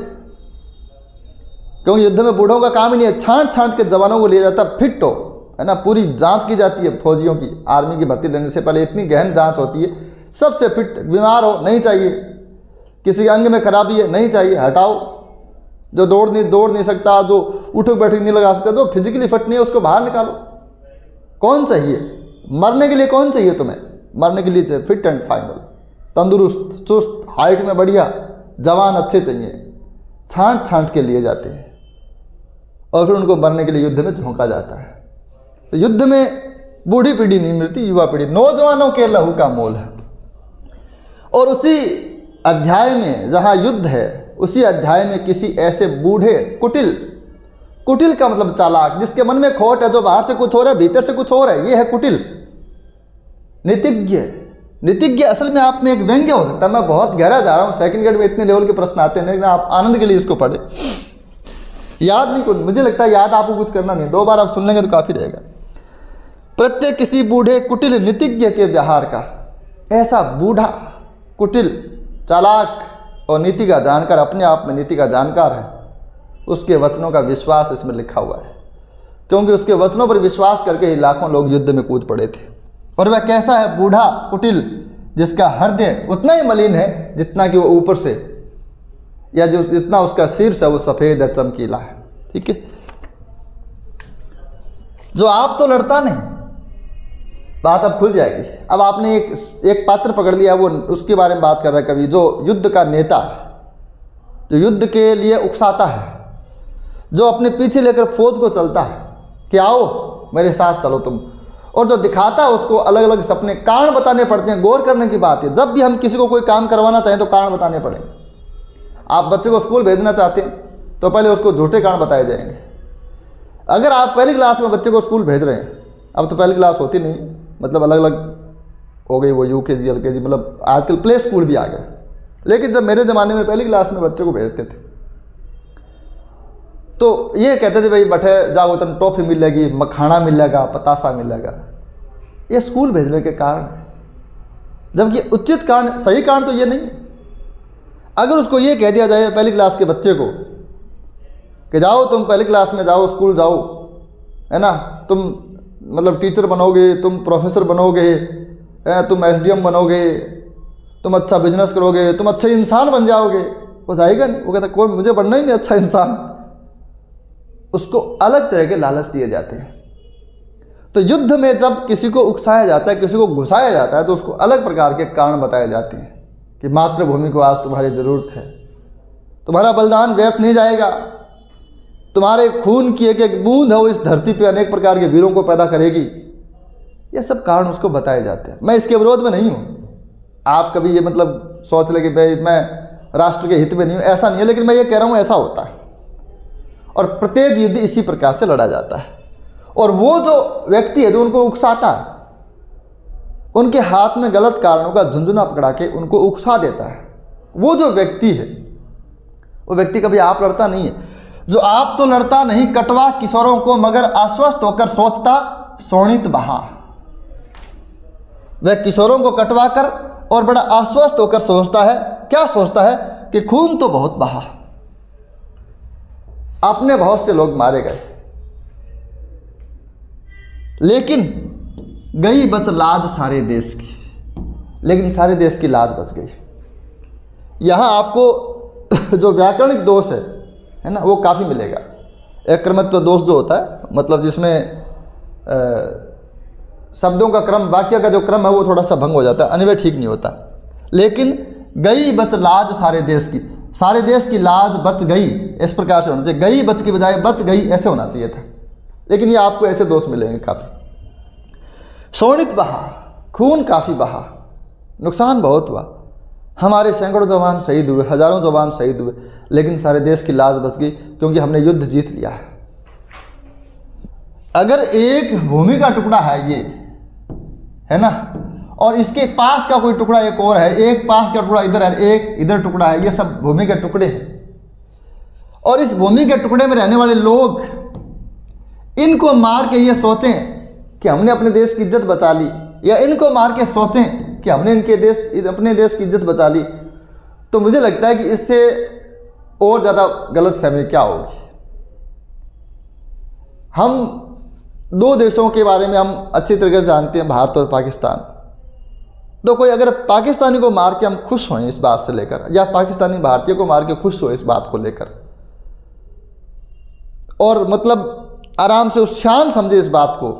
क्योंकि युद्ध में बूढ़ों का काम ही नहीं है। छांट छांट के जवानों को लिया जाता है, फिट हो, है ना, पूरी जांच की जाती है फौजियों की। आर्मी की भर्ती लेने से पहले इतनी गहन जांच होती है, सबसे फिट, बीमार हो नहीं चाहिए, किसी अंग में खराबी है नहीं चाहिए, हटाओ। जो दौड़ नहीं सकता, जो उठक बैठक नहीं लगा सकता, जो फिजिकली फिट नहीं है, उसको बाहर निकालो। कौन चाहिए मरने के लिए? कौन चाहिए तुम्हें मरने के लिए? चाहिए फिट एंड फाइनल, तंदुरुस्त, चुस्त, हाइट में बढ़िया जवान अच्छे चाहिए। छांट छांट के लिए जाते हैं, और फिर उनको मरने के लिए युद्ध में झोंका जाता है। तो युद्ध में बूढ़ी पीढ़ी नहीं मिलती, युवा पीढ़ी, नौजवानों के लहू का मोल है। और उसी अध्याय में जहाँ युद्ध है, उसी अध्याय में किसी ऐसे बूढ़े, कुटिल का मतलब चालाक, जिसके मन में खोट है, जो बाहर से कुछ हो रहा है भीतर से कुछ और है, ये है कुटिल। नीतिज्ञ असल में आप में एक व्यंग्य हो सकता है। मैं बहुत गहरा जा रहा हूँ, सेकंड ग्रेड में इतने लेवल के प्रश्न आते हैं, लेकिन आप आनंद के लिए इसको पढ़े। याद नहीं को, मुझे लगता है याद आपको कुछ करना नहीं, 2 बार आप सुन लेंगे तो काफ़ी रहेगा। प्रत्येक किसी बूढ़े कुटिल नीतिज्ञ के व्यवहार का, ऐसा बूढ़ा कुटिल चालाक और नीति का जानकार, अपने आप में नीति का जानकार है, उसके वचनों का विश्वास इसमें लिखा हुआ है, क्योंकि उसके वचनों पर विश्वास करके ही लाखों लोग युद्ध में कूद पड़े थे। और वह कैसा है? बूढ़ा कुटिल, जिसका हृदय उतना ही मलिन है जितना कि वो ऊपर से, या जो जितना उसका शीर्ष है वो सफ़ेद है, चमकीला है। ठीक है, जो आप तो लड़ता नहीं, बात अब खुल जाएगी। अब आपने एक पात्र पकड़ लिया, वो उसके बारे में बात कर रहा है कवि, जो युद्ध का नेता, जो युद्ध के लिए उकसाता है, जो अपने पीछे लेकर फौज को चलता है कि आओ मेरे साथ चलो तुम, और जो दिखाता है उसको अलग अलग सपने, कारण बताने पड़ते हैं। गौर करने की बात है, जब भी हम किसी को कोई काम करवाना चाहें तो कारण बताने पड़ेंगे। आप बच्चे को स्कूल भेजना चाहते हैं तो पहले उसको झूठे कारण बताए जाएंगे। अगर आप पहली क्लास में बच्चे को स्कूल भेज रहे हैं, अब तो पहली क्लास होती नहीं, मतलब अलग अलग हो गई, वो UKG LKG, मतलब आजकल प्ले स्कूल भी आ गया, लेकिन जब मेरे ज़माने में पहली क्लास में बच्चे को भेजते थे तो ये कहते थे भाई बैठे जाओ तुम टॉफ़ी मिलेगी, मखाना मिलेगा, पतासा मिलेगा। ये स्कूल भेजने के कारण है, जबकि उचित कारण, सही कारण तो ये नहीं है। अगर उसको ये कह दिया जाए पहली क्लास के बच्चे को कि जाओ तुम पहली क्लास में जाओ, स्कूल जाओ, है ना, तुम मतलब टीचर बनोगे, तुम प्रोफेसर बनोगे, तुम एसडीएम बनोगे, तुम अच्छा बिजनेस करोगे, तुम अच्छे इंसान बन जाओगे, वो जाएगा नहीं। वो कहता कौन, मुझे बनना ही नहीं अच्छा इंसान। उसको अलग तरह के लालच दिए जाते हैं। तो युद्ध में जब किसी को उकसाया जाता है, किसी को घुसाया जाता है, तो उसको अलग प्रकार के कारण बताए जाते हैं कि मातृभूमि को आज तुम्हारी ज़रूरत है, तुम्हारा बलिदान व्यर्थ नहीं जाएगा, तुम्हारे खून की एक एक बूंद है वो इस धरती पे अनेक प्रकार के वीरों को पैदा करेगी। ये सब कारण उसको बताए जाते हैं। मैं इसके विरोध में नहीं हूँ, आप कभी ये मतलब सोच ले कि भाई मैं राष्ट्र के हित में नहीं हूँ, ऐसा नहीं है, लेकिन मैं ये कह रहा हूँ ऐसा होता है। और प्रत्येक युद्ध इसी प्रकार से लड़ा जाता है। और वो जो व्यक्ति है जो उनको उकसाता है, उनके हाथ में गलत कारणों का झुंझुना पकड़ा के उनको उकसा देता है, वो जो व्यक्ति है, वो व्यक्ति कभी आप लड़ता नहीं है। जो आप तो लड़ता नहीं कटवा किशोरों को, मगर आश्वस्त होकर सोचता शोणित बहा। वह किशोरों को कटवा कर और बड़ा आश्वस्त होकर सोचता है, क्या सोचता है कि खून तो बहुत बहा, अपने बहुत से लोग मारे गए, लेकिन गई बच लाज सारे देश की, लेकिन सारे देश की लाज बच गई। यहाँ आपको जो व्याकरणिक दोष है ना, वो काफ़ी मिलेगा। एक क्रमत्व दोष जो होता है, मतलब जिसमें शब्दों का क्रम, वाक्य का जो क्रम है वो थोड़ा सा भंग हो जाता है, अन्वय ठीक नहीं होता। लेकिन गई बच लाज सारे देश की, सारे देश की लाज बच गई, इस प्रकार से होना चाहिए। गई बच की बजाय बच गई ऐसे होना चाहिए था, लेकिन ये आपको ऐसे दोष मिलेंगे काफ़ी। शोणित बहा, खून काफ़ी बहा, नुकसान बहुत हुआ, हमारे सैकड़ों जवान शहीद हुए, हजारों जवान शहीद हुए, लेकिन सारे देश की लाज बच गई क्योंकि हमने युद्ध जीत लिया है। अगर एक भूमि का टुकड़ा है ये, है ना, और इसके पास का कोई टुकड़ा एक और है, एक पास का टुकड़ा इधर है, एक इधर टुकड़ा है, ये सब भूमि के टुकड़े हैं, और इस भूमि के टुकड़े में रहने वाले लोग इनको मार के ये सोचें कि हमने अपने देश की इज्जत बचा ली, या इनको मार के सोचें कि हमने अपने देश की इज्जत बचा ली, तो मुझे लगता है कि इससे और ज़्यादा गलतफहमी क्या होगी। हम दो देशों के बारे में हम अच्छी तरह से जानते हैं, भारत और पाकिस्तान। तो कोई अगर पाकिस्तानी को मार के हम खुश हों इस बात से लेकर, या पाकिस्तानी भारतीय को मार के खुश हो इस बात को लेकर, और मतलब आराम से उस शान समझे इस बात को,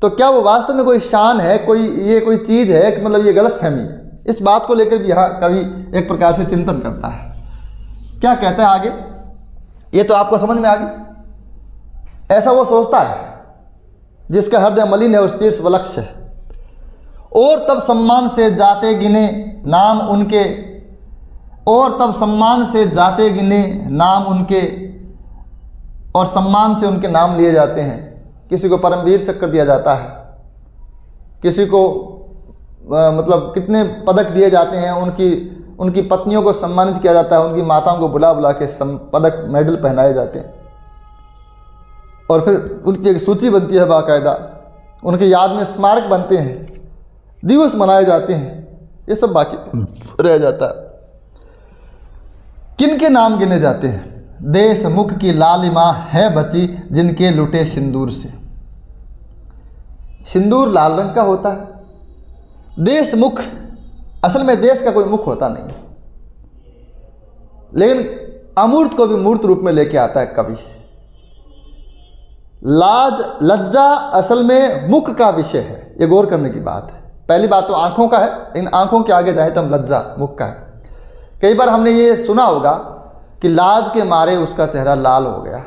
तो क्या वो वास्तव में कोई शान है, कोई चीज़ है कि मतलब ये गलतफहमी? इस बात को लेकर भी यहाँ कवि एक प्रकार से चिंतन करता है। क्या कहता है आगे, ये तो आपको समझ में आ गई। ऐसा वो सोचता है जिसका हृदय मलिन है और शीर्ष वलक्ष है, और तब सम्मान से जाते गिने नाम उनके, और तब सम्मान से जाते गिने नाम उनके, और सम्मान से उनके नाम लिए जाते हैं। किसी को परमवीर चक्र दिया जाता है, किसी को मतलब कितने पदक दिए जाते हैं, उनकी पत्नियों को सम्मानित किया जाता है, उनकी माताओं को बुला बुला के पदक मेडल पहनाए जाते हैं, और फिर उनकी एक सूची बनती है बाकायदा, उनके याद में स्मारक बनते हैं, दिवस मनाए जाते हैं, ये सब बाकी रह जाता है। किन के नाम गिने जाते हैं? देश मुख की लालिमा है बची जिनके लुटे सिंदूर से। सिंदूर लाल रंग का होता है। देश मुख, असल में देश का कोई मुख होता नहीं, लेकिन अमूर्त को भी मूर्त रूप में लेके आता है कवि। लाज, लज्जा असल में मुख का विषय है, ये गौर करने की बात है। पहली बात तो आंखों का है, लेकिन आंखों के आगे जाए तो हम लज्जा मुख का है। कई बार हमने ये सुना होगा कि लाज के मारे उसका चेहरा लाल हो गया।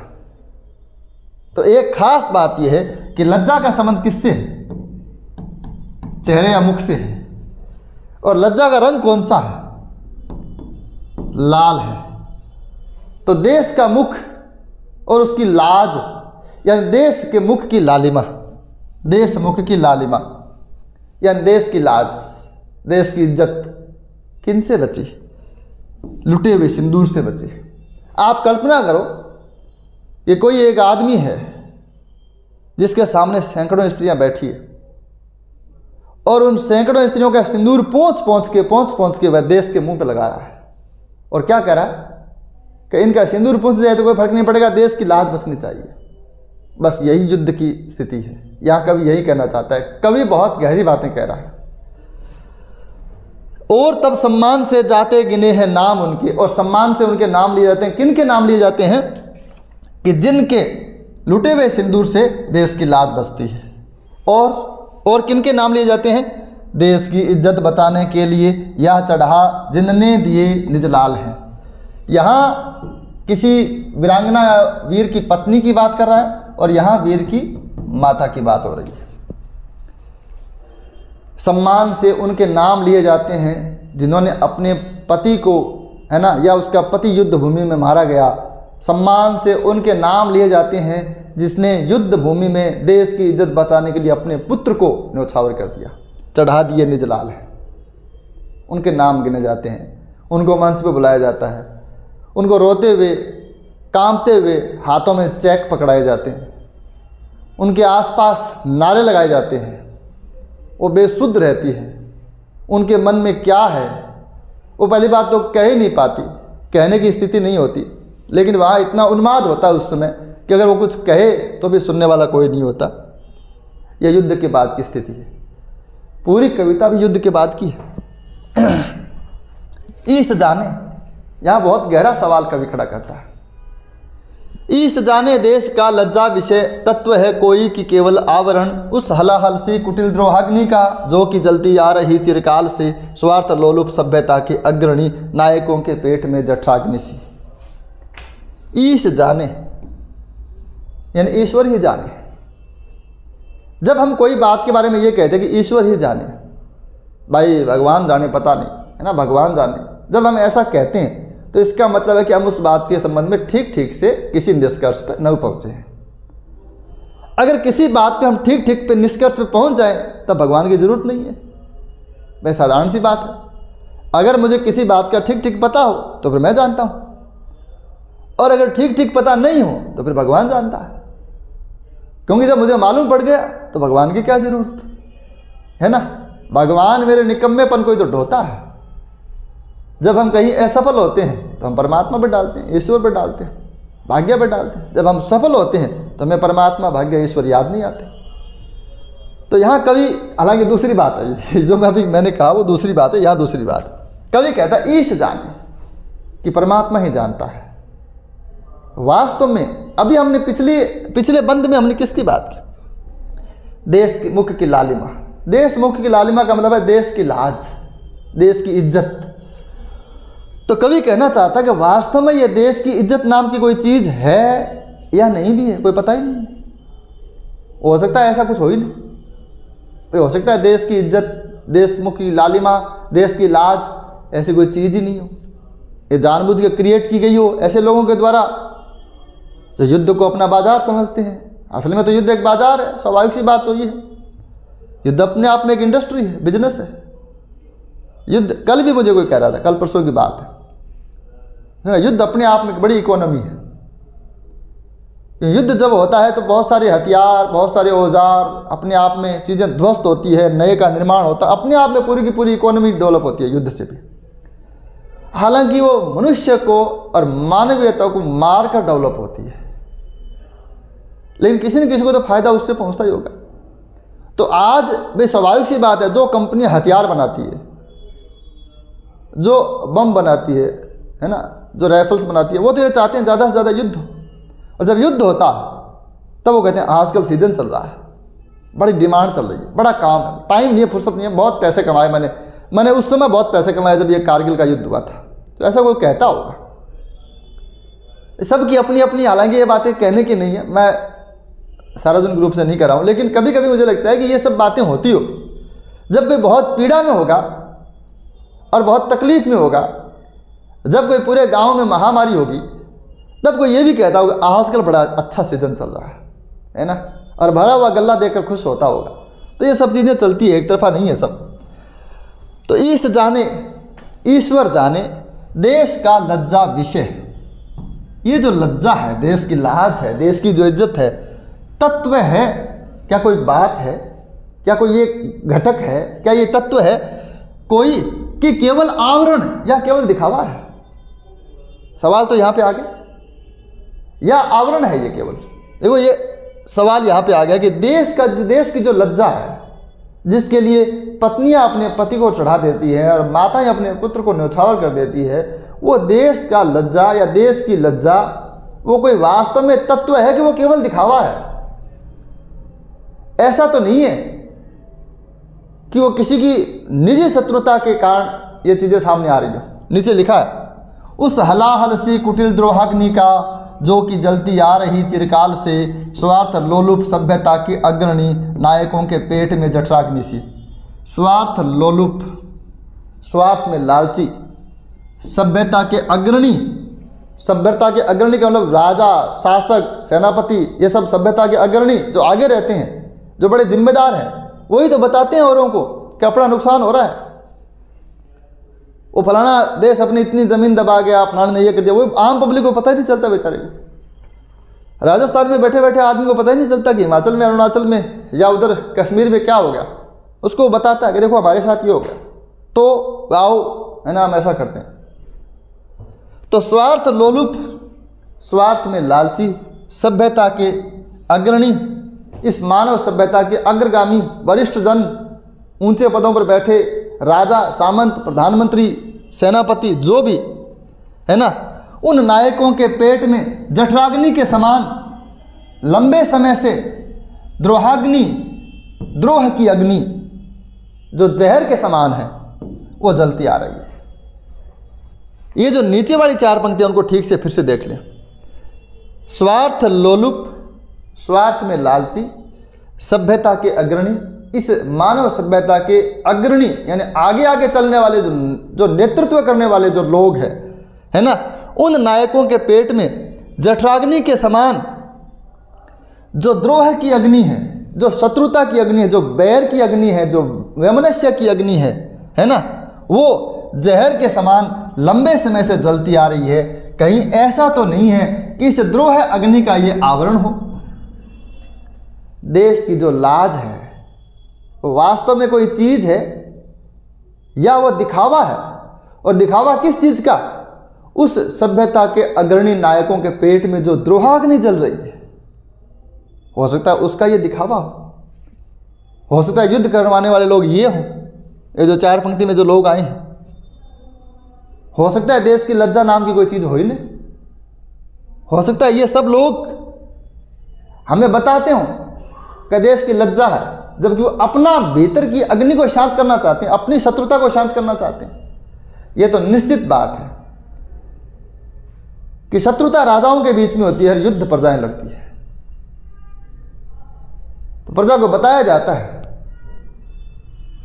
तो एक खास बात यह है कि लज्जा का संबंध किससे है? चेहरे या मुख से है। और लज्जा का रंग कौन सा है? लाल है। तो देश का मुख और उसकी लाज, यानी देश के मुख की लालिमा, देश मुख की लालिमा यानी देश की लाज, देश की इज्जत किन से बची? लुटे हुए सिंदूर से बची। आप कल्पना करो कि कोई एक आदमी है जिसके सामने सैकड़ों स्त्रियां बैठी है और उन सैकड़ों स्त्रियों का सिंदूर पहुंच के वह देश के मुंह पे लगा रहा है और क्या कह रहा है कि इनका सिंदूर पहुंच जाए तो कोई फर्क नहीं पड़ेगा, देश की लाज बचनी चाहिए। बस यही युद्ध की स्थिति है। यहाँ कवि यही कहना चाहता है। कवि बहुत गहरी बातें कह रहा है। और तब सम्मान से जाते गिने हैं नाम उनके, और सम्मान से उनके नाम लिए जाते हैं। किन के नाम लिए जाते हैं? कि जिनके लुटे हुए सिंदूर से देश की लाज बचती है। और किन के नाम लिए जाते हैं? देश की इज्जत बचाने के लिए यह चढ़ा जिनने दिए निज लाल हैं। यहाँ किसी वीरांगना वीर की पत्नी की बात कर रहा है और यहाँ वीर की माता की बात हो रही है। सम्मान से उनके नाम लिए जाते हैं जिन्होंने अपने पति को, है ना, या उसका पति युद्ध भूमि में मारा गया। सम्मान से उनके नाम लिए जाते हैं जिसने युद्ध भूमि में देश की इज्जत बचाने के लिए अपने पुत्र को न्यौछावर कर दिया, चढ़ा दिए निज लाल है। उनके नाम गिने जाते हैं, उनको मंच पे बुलाया जाता है, उनको रोते हुए कांपते हुए हाथों में चैक पकड़ाए जाते हैं, उनके आसपास नारे लगाए जाते हैं। वो बेसुध रहती है, उनके मन में क्या है वो पहली बात तो कह ही नहीं पाती, कहने की स्थिति नहीं होती। लेकिन वहाँ इतना उन्माद होता है उस समय कि अगर वो कुछ कहे तो भी सुनने वाला कोई नहीं होता। यह युद्ध के बाद की स्थिति है। पूरी कविता भी युद्ध के बाद की है। ईश जाने, यहाँ बहुत गहरा सवाल कवि खड़ा करता है। ईश जाने देश का लज्जा विषय तत्व है कोई कि केवल आवरण, उस हलाहल सी कुटिल द्रोहाग्नि का जो कि जलती आ रही चिरकाल से, स्वार्थ लोलुप सभ्यता के अग्रणी नायकों के पेट में जठराग्नि सी। ईश जाने यानी ईश्वर ही जाने। जब हम कोई बात के बारे में ये कहते हैं कि ईश्वर ही जाने, भाई भगवान जाने, पता नहीं, है ना, भगवान जाने, जब हम ऐसा कहते हैं तो इसका मतलब है कि हम उस बात के संबंध में ठीक से किसी निष्कर्ष पर न पहुंचे हैं। अगर किसी बात पे हम ठीक पे निष्कर्ष पे पहुंच जाएं तब भगवान की जरूरत नहीं है। वह साधारण सी बात है। अगर मुझे किसी बात का ठीक पता हो तो फिर मैं जानता हूं, और अगर ठीक पता नहीं हो तो फिर भगवान जानता है। क्योंकि जब मुझे मालूम पड़ गया तो भगवान की क्या जरूरत है ना। भगवान मेरे निकम्मेपन को ही तो ढोता है। जब हम कहीं असफल होते हैं तो हम परमात्मा पे डालते हैं, ईश्वर पे डालते हैं, भाग्य पे डालते हैं। जब हम सफल होते हैं तो हमें परमात्मा, भाग्य, ईश्वर याद नहीं आते। तो यहाँ कवि, हालांकि दूसरी बात है जो मैंने कहा वो दूसरी बात है, यहाँ दूसरी बात है। कवि कहता है ईश जाने कि परमात्मा ही जानता है। वास्तव में अभी हमने पिछले बंद में हमने किसकी बात की? देश की मुख की लालिमा। देश मुख की लालिमा का मतलब है देश की लाज, देश की इज्जत। तो कवि कहना चाहता है कि वास्तव में यह देश की इज्जत नाम की कोई चीज़ है या नहीं भी है, कोई पता ही नहीं। हो सकता है ऐसा कुछ हो ही नहीं। तो हो सकता है देश की इज्जत, देश मुख की लालिमा, देश की लाज ऐसी कोई चीज़ ही नहीं हो। ये जानबूझ के क्रिएट की गई हो ऐसे लोगों के द्वारा जो युद्ध को अपना बाजार समझते हैं। असल में तो युद्ध एक बाजार है, स्वाभाविक सी बात तो ये है। युद्ध अपने आप में एक इंडस्ट्री है, बिजनेस है। युद्ध, कल भी मुझे कोई कह रहा था, कल परसों की बात है, युद्ध अपने आप में एक बड़ी इकोनॉमी है। युद्ध जब होता है तो बहुत सारे हथियार, बहुत सारे औजार, अपने आप में चीज़ें ध्वस्त होती है, नए का निर्माण होता है, अपने आप में पूरी की पूरी इकोनॉमी डेवलप होती है युद्ध से भी। हालांकि वो मनुष्य को और मानवीयता को मार कर डेवलप होती है, लेकिन किसी न किसी को तो फायदा उससे पहुंचता ही होगा। तो आज भाई स्वाभाविक सी बात है, जो कंपनी हथियार बनाती है, जो बम बनाती है ना, जो राइफल्स बनाती है, वो तो ये चाहते हैं ज़्यादा से ज़्यादा युद्ध हो। और जब युद्ध होता है तब वो कहते हैं आजकल सीजन चल रहा है, बड़ी डिमांड चल रही है, बड़ा काम है, टाइम नहीं है, फुर्सत नहीं है, बहुत पैसे कमाए मैंने उस समय बहुत पैसे कमाए जब ये कारगिल का युद्ध हुआ था। तो ऐसा कोई कहता होगा। सबकी अपनी अपनी, हालांकि ये बातें कहने की नहीं है, मैं सार्वजनिक रूप से नहीं कर रहा हूँ, लेकिन कभी कभी मुझे लगता है कि ये सब बातें होती हो जब कोई बहुत पीड़ा में होगा और बहुत तकलीफ में होगा, जब कोई पूरे गांव में महामारी होगी, तब कोई ये भी कहता होगा आजकल बड़ा अच्छा सीजन चल रहा है ना, और भरा हुआ गल्ला देखकर खुश होता होगा। तो ये सब चीज़ें चलती है, एक तरफा नहीं है सब। तो ईश जाने, ईश्वर जाने देश का लज्जा विषय, ये जो लज्जा है, देश की लाज है, देश की जो इज्जत है, तत्व है क्या? कोई बात है क्या? कोई ये घटक है क्या? ये तत्व है कोई कि केवल आवरण या केवल दिखावा है? सवाल तो यहां पे आ गया, या आवरण है ये केवल? देखो ये सवाल यहां पे आ गया कि देश की जो लज्जा है, जिसके लिए पत्नियां अपने पति को चढ़ा देती हैं और माताएं अपने पुत्र को न्यौछावर कर देती है, वो देश का लज्जा या देश की लज्जा वो कोई वास्तव में तत्व है कि वो केवल दिखावा है? ऐसा तो नहीं है कि वो किसी की निजी शत्रुता के कारण ये चीजें सामने आ रही हो। नीचे लिखा है, उस हलाहल सी कुटिल द्रोहाग्नि का जो कि जलती आ रही चिरकाल से, स्वार्थ लोलुप सभ्यता की अग्रणी नायकों के पेट में जठराग्नि सी। स्वार्थ लोलुप, स्वार्थ में लालची, सभ्यता के अग्रणी, सभ्यता के अग्रणी का मतलब राजा, शासक, सेनापति, ये सब सभ्यता के अग्रणी जो आगे रहते हैं, जो बड़े जिम्मेदार हैं, वही तो बताते हैं औरों को कि अपना नुकसान हो रहा है। वो फलाना देश अपनी इतनी ज़मीन दबा गया, फलाना ने ये कर दिया, वो आम पब्लिक को पता ही नहीं चलता बेचारे को। राजस्थान में बैठे बैठे आदमी को पता ही नहीं चलता कि हिमाचल में, अरुणाचल में या उधर कश्मीर में क्या हो गया। उसको बताता है कि देखो हमारे साथ ये हो गया, तो आओ, है ना, हम ऐसा करते हैं। तो स्वार्थ लोलुप, स्वार्थ में लालची, सभ्यता के अग्रणी, इस मानव सभ्यता के अग्रगामी वरिष्ठ जन, ऊंचे पदों पर बैठे राजा, सामंत, प्रधानमंत्री, सेनापति, जो भी है ना, उन नायकों के पेट में जठराग्नि के समान लंबे समय से द्रोहाग्नि, द्रोह की अग्नि जो जहर के समान है वो जलती आ रही है। ये जो नीचे वाली चार पंक्तियां उनको ठीक से फिर से देख लें। स्वार्थ लोलुप, स्वार्थ में लालची, सभ्यता के अग्रणी, इस मानव सभ्यता के अग्रणी यानी आगे आगे चलने वाले जो नेतृत्व करने वाले जो लोग हैं, है ना, उन नायकों के पेट में जठराग्नि के समान जो द्रोह की अग्नि है, जो शत्रुता की अग्नि है, जो बैर की अग्नि है, जो वैमनस्य की अग्नि है ना, वो जहर के समान लंबे समय से जलती आ रही है। कहीं ऐसा तो नहीं है कि इस द्रोह अग्नि का ये आवरण हो? देश की जो लाज है वो वास्तव में कोई चीज है या वो दिखावा है? और दिखावा किस चीज का? उस सभ्यता के अग्रणी नायकों के पेट में जो द्रोहाग्नि जल रही है, हो सकता है उसका ये दिखावा हो सकता है युद्ध करवाने वाले लोग ये हों, ये जो चार पंक्ति में जो लोग आए हैं। हो सकता है देश की लज्जा नाम की कोई चीज हो ही नहीं। हो सकता है ये सब लोग हमें बताते हो कि देश की लज्जा है, जबकि वो अपना भीतर की अग्नि को शांत करना चाहते हैं, अपनी शत्रुता को शांत करना चाहते हैं। यह तो निश्चित बात है कि शत्रुता राजाओं के बीच में होती है, युद्ध प्रजाएं लड़ती है। तो प्रजा को बताया जाता है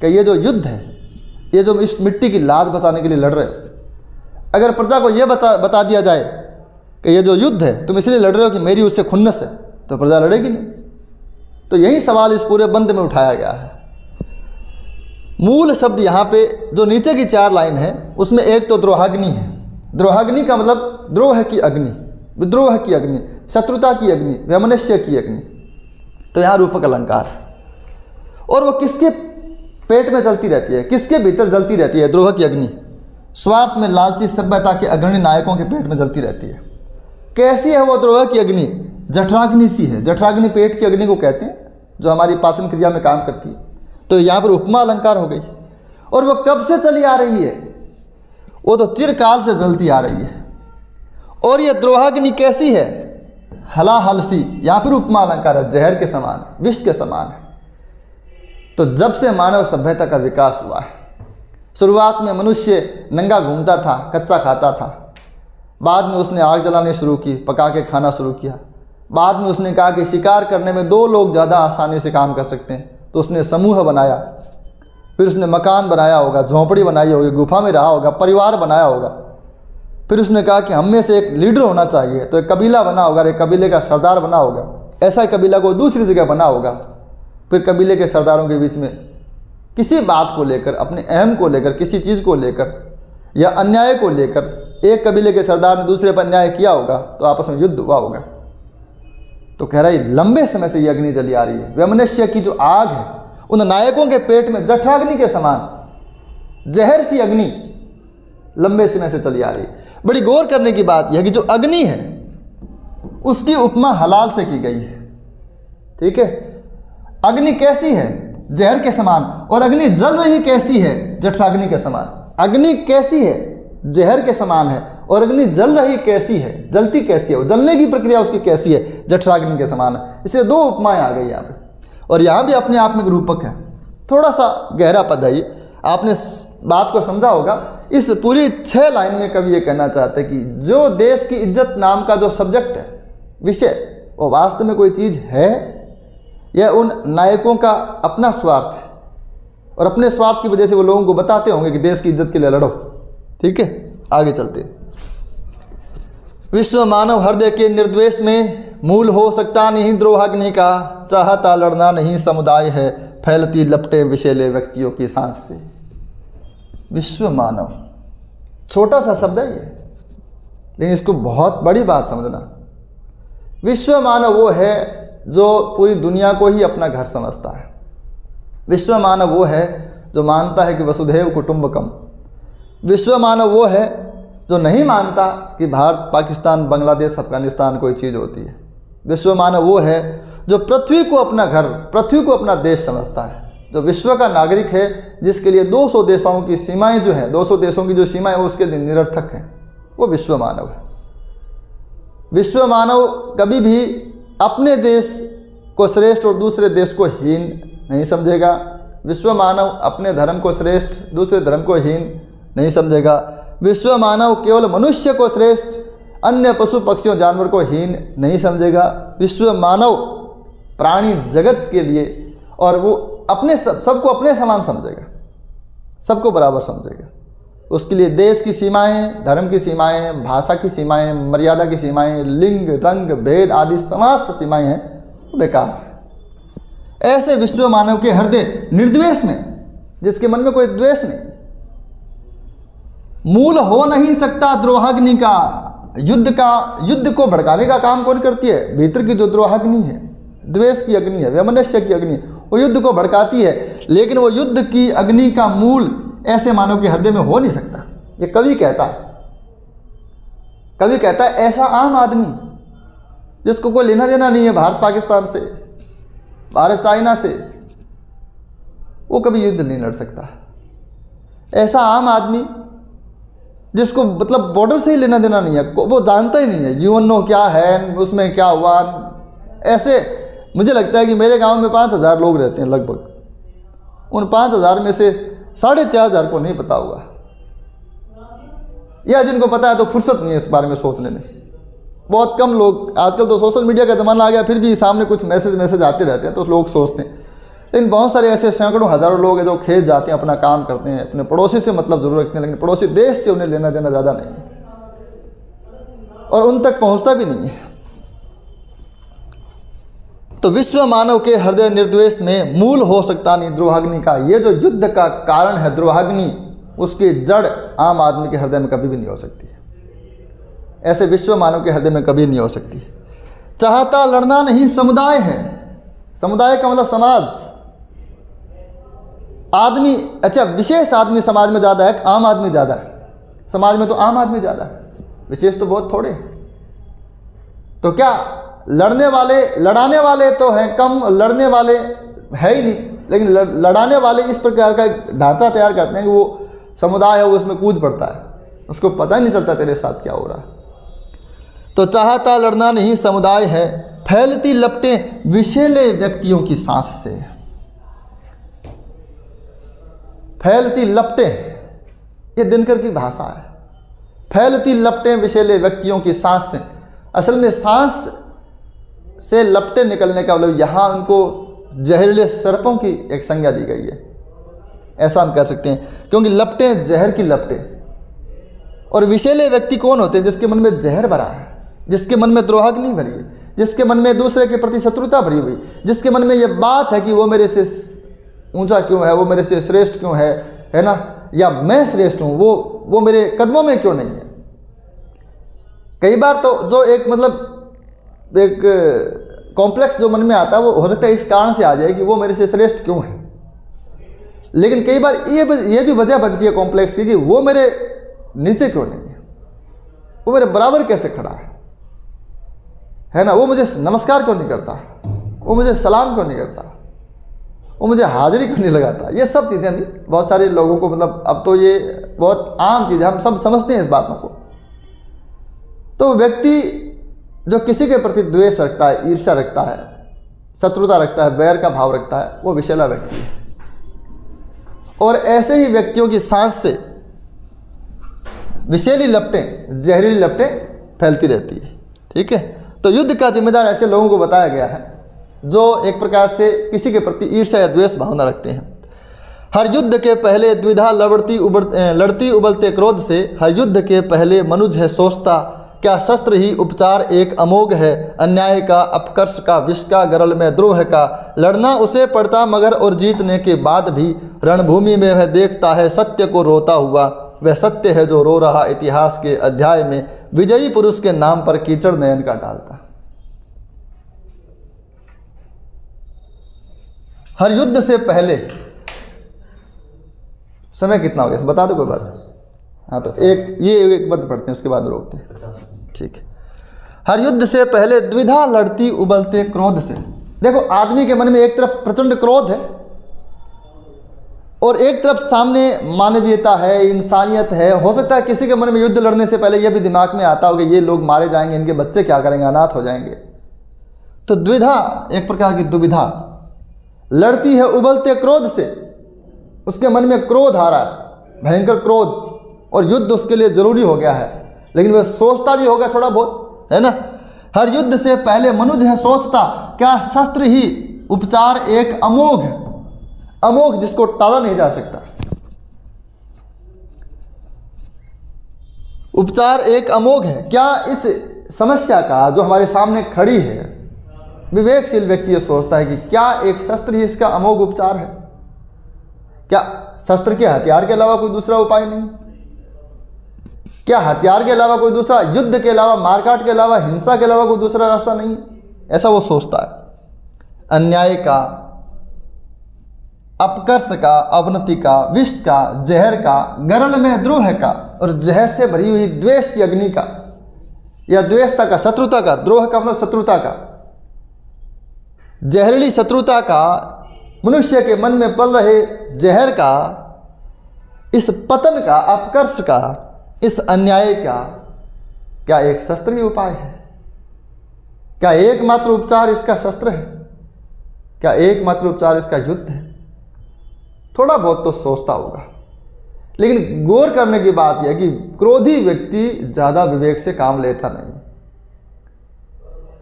कि ये जो युद्ध है, ये जो इस मिट्टी की लाज बचाने के लिए लड़ रहे हो, अगर प्रजा को यह बता दिया जाए कि ये जो युद्ध है तुम इसलिए लड़ रहे हो कि मेरी उससे खुन्नस है, तो प्रजा लड़ेगी नहीं। तो यही सवाल इस पूरे बंद में उठाया गया है। मूल शब्द यहाँ पे जो नीचे की चार लाइन है उसमें एक तो द्रोहाग्नि है। द्रोहाग्नि का मतलब द्रोह की अग्नि, विद्रोह की अग्नि, शत्रुता की अग्नि, वैमनस्य की अग्नि। तो यहाँ रूपक अलंकार है। और वो किसके पेट में जलती रहती है, किसके भीतर जलती रहती है? द्रोह की अग्नि, स्वार्थ में लालची सभ्यता के अग्रणी नायकों के पेट में जलती रहती है। कैसी है वो द्रोह की अग्नि? जठराग्नि सी है। जठराग्नि पेट की अग्नि को कहते हैं जो हमारी पाचन क्रिया में काम करती है। तो यहाँ पर उपमा अलंकार हो गई। और वो कब से चली आ रही है? वो तो चिरकाल से जलती आ रही है। और ये द्रोहाग्नि कैसी है? हलाहल सी, यहाँ पर उपमा अलंकार है, जहर के समान, विष के समान है। तो जब से मानव सभ्यता का विकास हुआ है, शुरुआत में मनुष्य नंगा घूमता था, कच्चा खाता था। बाद में उसने आग जलानी शुरू की, पका के खाना शुरू किया। बाद में उसने कहा कि शिकार करने में 2 लोग ज़्यादा आसानी से काम कर सकते हैं, तो उसने समूह बनाया। फिर उसने मकान बनाया होगा, झोंपड़ी बनाई होगी, गुफा में रहा होगा, परिवार बनाया होगा। फिर उसने कहा कि हम में से एक लीडर होना चाहिए, तो एक कबीला बना होगा, एक कबीले का सरदार बना होगा। ऐसा ही कबीला को दूसरी जगह बना होगा। फिर कबीले के सरदारों के बीच में किसी बात को लेकर, अपने अहम को लेकर, किसी चीज़ को लेकर या अन्याय को लेकर एक कबीले के सरदार ने दूसरे पर अन्याय किया होगा तो आपस में युद्ध हुआ होगा। तो कह रहा है लंबे समय से ये अग्नि जली आ रही है। वैमनस्य की जो आग है उन नायकों के पेट में जठराग्नि के समान जहर सी अग्नि लंबे समय से चली आ रही है। बड़ी गौर करने की बात यह है कि जो अग्नि है उसकी उपमा हलाल से की गई है। ठीक है, अग्नि कैसी है? जहर के समान। और अग्नि जल रही कैसी है? जठराग्नि के समान। अग्नि कैसी है? जहर के समान है। और अग्नि जल रही कैसी है? जलती कैसी है? वो जलने की प्रक्रिया उसकी कैसी है? जठराग्नि के समान है। इसलिए दो उपमाएं आ गई यहाँ पे, और यहाँ भी अपने आप में एक रूपक है। थोड़ा सा गहरा पद है ये, आपने बात को समझा होगा। इस पूरी 6 लाइन में कवि ये कहना चाहते हैं कि जो देश की इज्जत नाम का जो सब्जेक्ट है, विषय, वो वास्तव में कोई चीज़ है या उन नायकों का अपना स्वार्थ है, और अपने स्वार्थ की वजह से वो लोगों को बताते होंगे कि देश की इज्जत के लिए लड़ो। ठीक है, आगे चलते हैं। विश्व मानव हृदय के निर्द्वेष में मूल हो सकता नहीं द्रोहाग्नि का, चाहता लड़ना नहीं समुदाय है, फैलती लपटे विषैले व्यक्तियों की सांस से। विश्व मानव छोटा सा शब्द है ये, लेकिन इसको बहुत बड़ी बात समझना। विश्व मानव वो है जो पूरी दुनिया को ही अपना घर समझता है। विश्व मानव वो है जो मानता है कि वसुधैव कुटुंबकम। विश्व मानव वो है जो नहीं मानता कि भारत, पाकिस्तान, बांग्लादेश, अफगानिस्तान कोई चीज़ होती है। विश्व मानव वो है जो पृथ्वी को अपना घर, पृथ्वी को अपना देश समझता है, जो विश्व का नागरिक है, जिसके लिए 200 देशों की सीमाएं जो हैं, 200 देशों की जो सीमाएं वो उसके लिए निरर्थक हैं। वो विश्व मानव है। विश्व मानव कभी भी अपने देश को श्रेष्ठ और दूसरे देश को हीन नहीं समझेगा। विश्व मानव अपने धर्म को श्रेष्ठ, दूसरे धर्म को हीन नहीं समझेगा। विश्व मानव केवल मनुष्य को श्रेष्ठ, अन्य पशु पक्षियों जानवर को हीन नहीं समझेगा। विश्व मानव प्राणी जगत के लिए, और वो अपने सबको अपने समान समझेगा, सबको बराबर समझेगा। उसके लिए देश की सीमाएं, धर्म की सीमाएं, भाषा की सीमाएं, मर्यादा की सीमाएं, लिंग, रंग, भेद आदि समस्त सीमाएं हैं बेकार। ऐसे विश्व मानव के हृदय निर्द्वेष में, जिसके मन में कोई द्वेष नहीं, मूल हो नहीं सकता द्रोहाग्नि का। युद्ध को भड़काने का काम कौन करती है? भीतर की जो द्रोहाग्नि है, द्वेष की अग्नि है, वैमनस्य की अग्नि, वो युद्ध को भड़काती है। लेकिन वो युद्ध की अग्नि का मूल ऐसे मानव के हृदय में हो नहीं सकता। ये कवि कहता है। कवि कहता है ऐसा आम आदमी जिसको कोई लेना देना नहीं है भारत पाकिस्तान से, भारत चाइना से, वो कभी युद्ध नहीं लड़ सकता। ऐसा आम आदमी जिसको मतलब बॉर्डर से ही लेना देना नहीं है, वो जानता ही नहीं है यूएनओ क्या है, उसमें क्या हुआ। ऐसे मुझे लगता है कि मेरे गांव में 5000 लोग रहते हैं लगभग। उन 5000 में से 4500 को नहीं पता होगा, या जिनको पता है तो फुर्सत नहीं है इस बारे में सोचने में। बहुत कम लोग, आजकल तो सोशल मीडिया का ज़माना आ गया, फिर भी सामने कुछ मैसेज आते रहते हैं तो लोग सोचते हैं। लेकिन बहुत सारे ऐसे सैकड़ों हज़ारों लोग हैं जो खेत जाते हैं, अपना काम करते हैं, अपने पड़ोसी से मतलब ज़रूर रखते हैं, लेकिन पड़ोसी देश से उन्हें लेना देना ज़्यादा नहीं है, और उन तक पहुँचता भी नहीं है। तो विश्व मानव के हृदय निर्द्वेष में मूल हो सकता नहीं द्रोहाग्नि का। ये जो युद्ध का कारण है द्रोहाग्नि, उसकी जड़ आम आदमी के हृदय में कभी भी नहीं हो सकती है। ऐसे विश्व मानव के हृदय में कभी नहीं हो सकती। चाहता लड़ना नहीं समुदाय है। समुदाय का मतलब समाज, आदमी। अच्छा, विशेष आदमी समाज में ज़्यादा है, आम आदमी ज़्यादा है? समाज में तो आम आदमी ज़्यादा है, विशेष तो बहुत थोड़े। तो क्या लड़ने वाले, लड़ाने वाले तो हैं कम, लड़ने वाले है ही नहीं, लेकिन लड़ाने वाले इस प्रकार का ढांचा तैयार करते हैं कि वो समुदाय है वो उसमें कूद पड़ता है, उसको पता ही नहीं चलता तेरे साथ क्या हो रहा है। तो चाहता लड़ना नहीं समुदाय है, फैलती लपटें विषैले व्यक्तियों की सांस से। फैलती लपटें, ये दिनकर की भाषा है। फैलती लपटें विषैले व्यक्तियों की सांस से। असल में सांस से लपटें निकलने का मतलब यहाँ उनको जहरीले सर्पों की एक संज्ञा दी गई है, ऐसा हम कह सकते हैं, क्योंकि लपटें जहर की लपटें। और विषैले व्यक्ति कौन होते हैं? जिसके मन में जहर भरा है, जिसके मन में द्रोहाग्नि भरी है, जिसके मन में दूसरे के प्रति शत्रुता भरी हुई, जिसके मन में ये बात है कि वो मेरे से ऊंचा क्यों है, वो मेरे से श्रेष्ठ क्यों है ना, या मैं श्रेष्ठ हूँ, वो मेरे कदमों में क्यों नहीं है। कई बार तो जो एक मतलब एक कॉम्प्लेक्स जो मन में आता है वो हो सकता है इस कारण से आ जाए कि वो मेरे से श्रेष्ठ क्यों है। लेकिन कई बार ये भी वजह बनती है कॉम्प्लेक्स की कि वो मेरे नीचे क्यों नहीं है, वो मेरे बराबर कैसे खड़ा है ना, वो मुझे नमस्कार क्यों नहीं करता, वो मुझे सलाम क्यों नहीं करता, वो मुझे हाजिरी क्यों नहीं लगाता। ये सब चीज़ें भी बहुत सारे लोगों को मतलब अब तो ये बहुत आम चीज़ है, हम सब समझते हैं इस बातों को। तो व्यक्ति जो किसी के प्रति द्वेष रखता है, ईर्ष्या रखता है, शत्रुता रखता है, बैर का भाव रखता है, वो विषैला व्यक्ति है। और ऐसे ही व्यक्तियों की सांस से विषैली लपटें, जहरीली लपटें फैलती रहती है। ठीक है, तो युद्ध का जिम्मेदार ऐसे लोगों को बताया गया है जो एक प्रकार से किसी के प्रति ईर्ष्या या द्वेष भावना रखते हैं। हर युद्ध के पहले द्विधा लड़ती उबलते क्रोध से, हर युद्ध के पहले मनुज है सोचता, क्या शस्त्र ही उपचार एक अमोघ है, अन्याय का, अपकर्ष का, विष का, गरल में द्रोह का, लड़ना उसे पड़ता मगर और जीतने के बाद भी, रणभूमि में वह देखता है सत्य को रोता हुआ, वह सत्य है जो रो रहा इतिहास के अध्याय में, विजयी पुरुष के नाम पर कीचड़ नयन का डालता। हर युद्ध से पहले, समय कितना हो गया बता दो कोई बात। हाँ तो एक बात पढ़ते हैं उसके बाद रोकते हैं। ठीक है, हर युद्ध से पहले द्विधा लड़ती उबलते क्रोध से। देखो आदमी के मन में एक तरफ प्रचंड क्रोध है और एक तरफ सामने मानवीयता है, इंसानियत है। हो सकता है किसी के मन में युद्ध लड़ने से पहले यह भी दिमाग में आता होगा ये लोग मारे जाएंगे, इनके बच्चे क्या करेंगे, अनाथ हो जाएंगे। तो द्विधा, एक प्रकार की दुविधा लड़ती है उबलते क्रोध से। उसके मन में क्रोध आ रहा है, भयंकर क्रोध, और युद्ध उसके लिए जरूरी हो गया है, लेकिन वह सोचता भी होगा थोड़ा बहुत, है ना। हर युद्ध से पहले मनुज है सोचता, क्या शस्त्र ही उपचार एक अमोघ, अमोघ जिसको टाला नहीं जा सकता, उपचार एक अमोघ है। क्या इस समस्या का जो हमारे सामने खड़ी है, विवेकशील व्यक्ति ये सोचता है कि क्या एक शस्त्र ही इसका अमोघ उपचार है? क्या शस्त्र के, हथियार के अलावा कोई दूसरा उपाय नहीं? क्या हथियार के अलावा कोई दूसरा, युद्ध के अलावा, मारकाट के अलावा, हिंसा के अलावा कोई दूसरा रास्ता नहीं है? ऐसा वो सोचता है। अन्याय का, अपकर्ष का, अवनति का, विष का, जहर का, गरल में द्रोह का, और जहर से भरी हुई द्वेष की अग्नि का, या द्वेषता का, शत्रुता का, द्रोह का मतलब शत्रुता का, जहरीली शत्रुता का, मनुष्य के मन में पल रहे जहर का, इस पतन का, अपकर्ष का, इस अन्याय का, क्या एक शस्त्र ही उपाय है? क्या एकमात्र उपचार इसका शस्त्र है? क्या एकमात्र उपचार इसका युद्ध है? थोड़ा बहुत तो सोचता होगा, लेकिन गौर करने की बात यह कि क्रोधी व्यक्ति ज़्यादा विवेक से काम लेता नहीं।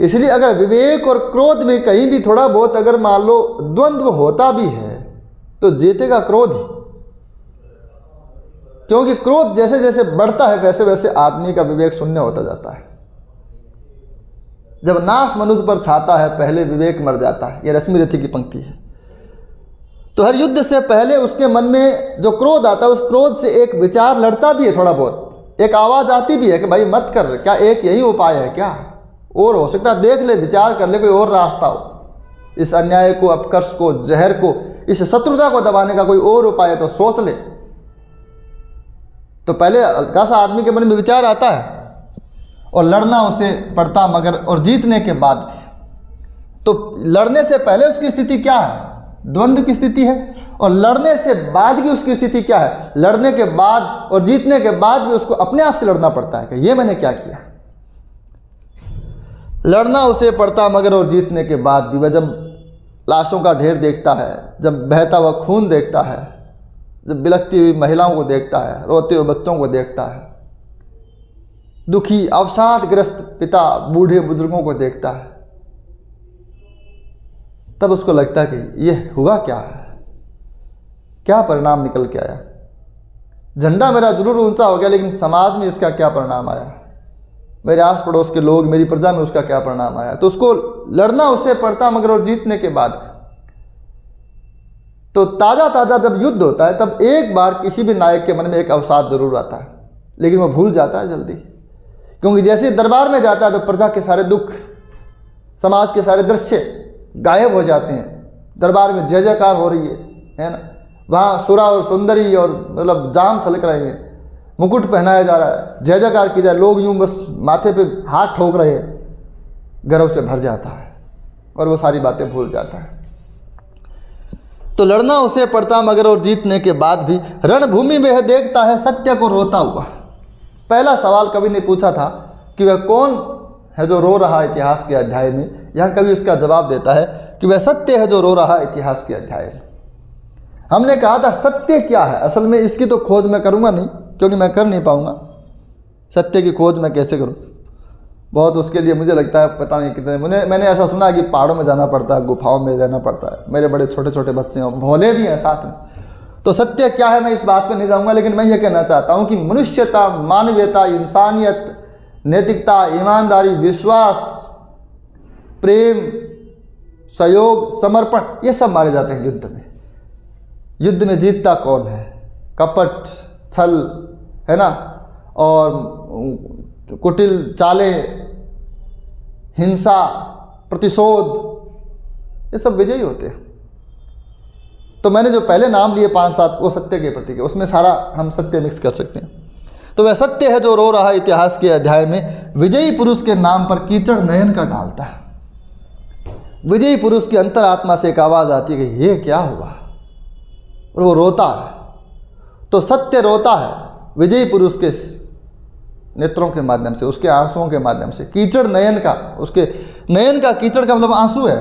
इसलिए अगर विवेक और क्रोध में कहीं भी थोड़ा बहुत अगर मान लो द्वंद्व होता भी है तो जीतेगा क्रोध ही, क्योंकि क्रोध जैसे जैसे बढ़ता है वैसे वैसे आदमी का विवेक शून्य होता जाता है। जब नाश मनुष्य पर छाता है पहले विवेक मर जाता है, यह रश्मि रथी की पंक्ति है। तो हर युद्ध से पहले उसके मन में जो क्रोध आता है, उस क्रोध से एक विचार लड़ता भी है, थोड़ा बहुत एक आवाज़ आती भी है कि भाई मत कर, क्या एक यही उपाय है क्या? और हो सकता है देख ले, विचार कर ले, कोई और रास्ता हो, इस अन्याय को, अपकर्ष को, जहर को, इस शत्रुता को दबाने का कोई और उपाय है तो सोच ले। तो पहले हल्का सा आदमी के मन में विचार आता है और लड़ना उसे पड़ता मगर, और जीतने के बाद। तो लड़ने से पहले उसकी स्थिति क्या है? द्वंद्व की स्थिति है। और लड़ने से बाद की उसकी स्थिति क्या है? लड़ने के बाद और जीतने के बाद भी उसको अपने आप से लड़ना पड़ता है कि ये मैंने क्या किया। लड़ना उसे पड़ता मगर, और जीतने के बाद भी वह जब लाशों का ढेर देखता है, जब बहता हुआ खून देखता है, जब बिलखती हुई महिलाओं को देखता है, रोते हुए बच्चों को देखता है, दुखी अवसादग्रस्त पिता बूढ़े बुजुर्गों को देखता है, तब उसको लगता है कि यह हुआ क्या है, क्या परिणाम निकल के आया। झंडा मेरा जरूर ऊंचा हो गया, लेकिन समाज में इसका क्या परिणाम आया, मेरे आस पड़ोस के लोग, मेरी प्रजा में उसका क्या परिणाम आया। तो उसको लड़ना उसे पड़ता मगर, और जीतने के बाद। तो ताज़ा ताज़ा जब युद्ध होता है तब एक बार किसी भी नायक के मन में एक अवसाद जरूर आता है, लेकिन वह भूल जाता है जल्दी, क्योंकि जैसे दरबार में जाता है तो प्रजा के सारे दुख, समाज के सारे दृश्य गायब हो जाते हैं। दरबार में जय जयकार हो रही है ना, वहाँ सुरा और सुंदरी और मतलब जाम छलक रहे हैं, मुकुट पहनाया जा रहा है, जय जयकार की जाए, लोग यूं बस माथे पे हाथ ठोक रहे हैं, गर्व से भर जाता है और वो सारी बातें भूल जाता है। तो लड़ना उसे पड़ता मगर और जीतने के बाद भी रणभूमि में देखता है सत्य को रोता हुआ। पहला सवाल कवि ने पूछा था कि वह कौन है जो रो रहा है इतिहास के अध्याय में। यहाँ कवि उसका जवाब देता है कि वह सत्य है जो रो रहा है इतिहास के अध्याय में। हमने कहा था सत्य क्या है, असल में इसकी तो खोज मैं करूँगा नहीं, क्योंकि मैं कर नहीं पाऊँगा। सत्य की खोज मैं कैसे करूँ, बहुत उसके लिए मुझे लगता है पता नहीं कितने, मैंने ऐसा सुना कि पहाड़ों में जाना पड़ता है, गुफाओं में रहना पड़ता है। मेरे बड़े छोटे छोटे बच्चे हैं, भोले भी हैं साथ में। तो सत्य क्या है मैं इस बात पर नहीं जाऊँगा, लेकिन मैं ये कहना चाहता हूँ कि मनुष्यता, मानवीयता, इंसानियत, नैतिकता, ईमानदारी, विश्वास, प्रेम, सहयोग, समर्पण, ये सब मारे जाते हैं युद्ध में। युद्ध में जीतता कौन है? कपट, छल, है ना, और कुटिल चालें, हिंसा, प्रतिशोध, ये सब विजयी होते हैं। तो मैंने जो पहले नाम लिए 5-7 वो सत्य के प्रतीक है, उसमें सारा हम सत्य मिक्स कर सकते हैं। तो वह सत्य है जो रो रहा है इतिहास के अध्याय में, विजयी पुरुष के नाम पर कीचड़ नयन का डालता है। विजयी पुरुष की अंतरात्मा से एक आवाज़ आती है कि ये क्या हुआ, और वो रोता है। तो सत्य रोता है विजयी पुरुष के नेत्रों के माध्यम से, उसके आंसुओं के माध्यम से। कीचड़ नयन का, उसके नयन का, कीचड़ का मतलब आंसू है।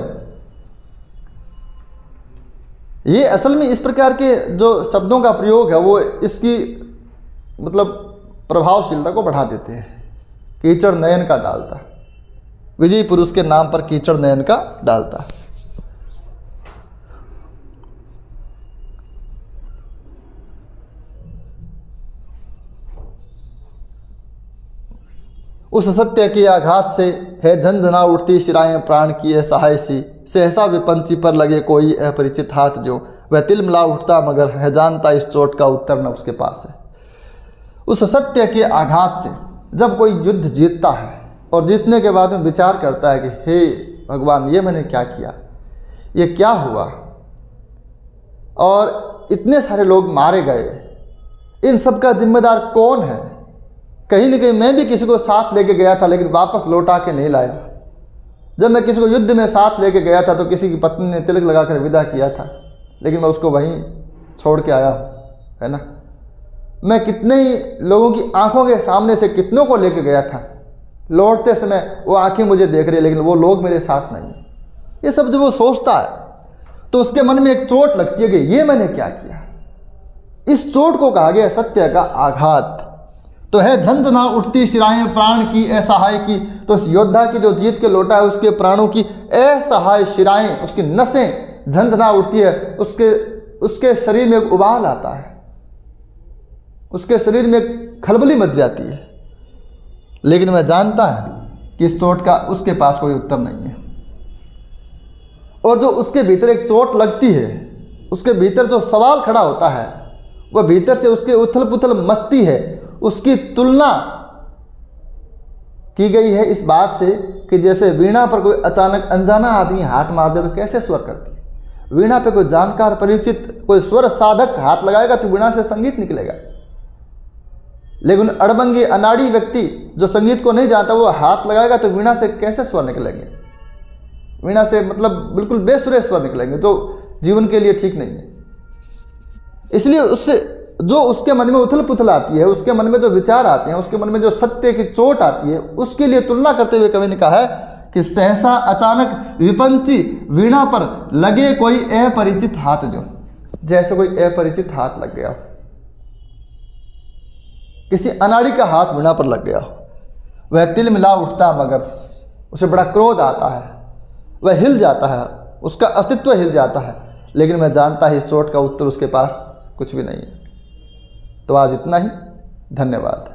ये असल में इस प्रकार के जो शब्दों का प्रयोग है वो इसकी मतलब प्रभावशीलता को बढ़ा देते हैं। कीचड़ नयन का डालता, विजयी पुरुष के नाम पर कीचड़ नयन का डालता। उस सत्य के आघात से है झंझना उठती शिराएं प्राण की है सहाय सी, सहसा विपंची पर लगे कोई अपरिचित हाथ जो, वह तिलमिला उठता मगर है जानता इस चोट का उत्तर न उसके पास है। उस सत्य के आघात से जब कोई युद्ध जीतता है और जीतने के बाद में विचार करता है कि हे भगवान, ये मैंने क्या किया, ये क्या हुआ, और इतने सारे लोग मारे गए, इन सब का जिम्मेदार कौन है? कहीं न कहीं मैं भी किसी को साथ लेके गया था लेकिन वापस लौटा के नहीं लाया। जब मैं किसी को युद्ध में साथ लेके गया था तो किसी की पत्नी ने तिलक लगाकर विदा किया था, लेकिन मैं उसको वहीं छोड़ के आया हूँ, है ना। मैं कितने ही लोगों की आंखों के सामने से कितनों को लेके गया था, लौटते समय वो आंखें मुझे देख रही है लेकिन वो लोग मेरे साथ नहीं है। ये सब जब वो सोचता है तो उसके मन में एक चोट लगती है कि ये मैंने क्या किया। इस चोट को कहा गया सत्य का आघात। तो है झंझना उठती शिराएं प्राण की असहाय की, तो उस योद्धा की जो जीत के लौटा है उसके प्राणों की असहाय शिराएं, उसकी नसें झंझना उठती है, उसके शरीर में एक उबाल आता है, उसके शरीर में एक खलबली मच जाती है। लेकिन वह जानता है कि इस चोट का उसके पास कोई उत्तर नहीं है। और जो उसके भीतर एक चोट लगती है, उसके भीतर जो सवाल खड़ा होता है, वह भीतर से उसके उथल पुथल मस्ती है। उसकी तुलना की गई है इस बात से कि जैसे वीणा पर कोई अचानक अनजाना आदमी हाथ मार दे तो कैसे स्वर करती है। वीणा पे कोई जानकार परिचित कोई स्वर साधक हाथ लगाएगा तो वीणा से संगीत निकलेगा, लेकिन अड़बंगी अनाड़ी व्यक्ति जो संगीत को नहीं जानता वो हाथ लगाएगा तो वीणा से कैसे स्वर निकलेंगे। वीणा से मतलब बिल्कुल बेसुरे स्वर निकलेंगे, जो जीवन के लिए ठीक नहीं है। इसलिए उससे जो उसके मन में उथल पुथल आती है, उसके मन में जो विचार आते हैं, उसके मन में जो सत्य की चोट आती है, उसके लिए तुलना करते हुए कवि ने कहा है कि सहसा अचानक विपंची वीणा पर लगे कोई अपरिचित हाथ, जो जैसे कोई अपरिचित हाथ लग गया, किसी अनाड़ी का हाथ वीणा पर लग गया। वह तिल मिला उठता मगर उसे बड़ा क्रोध आता है, वह हिल जाता है, उसका अस्तित्व हिल जाता है, लेकिन मैं जानता है इस चोट का उत्तर उसके पास कुछ भी नहीं है। तो आज इतना ही, धन्यवाद।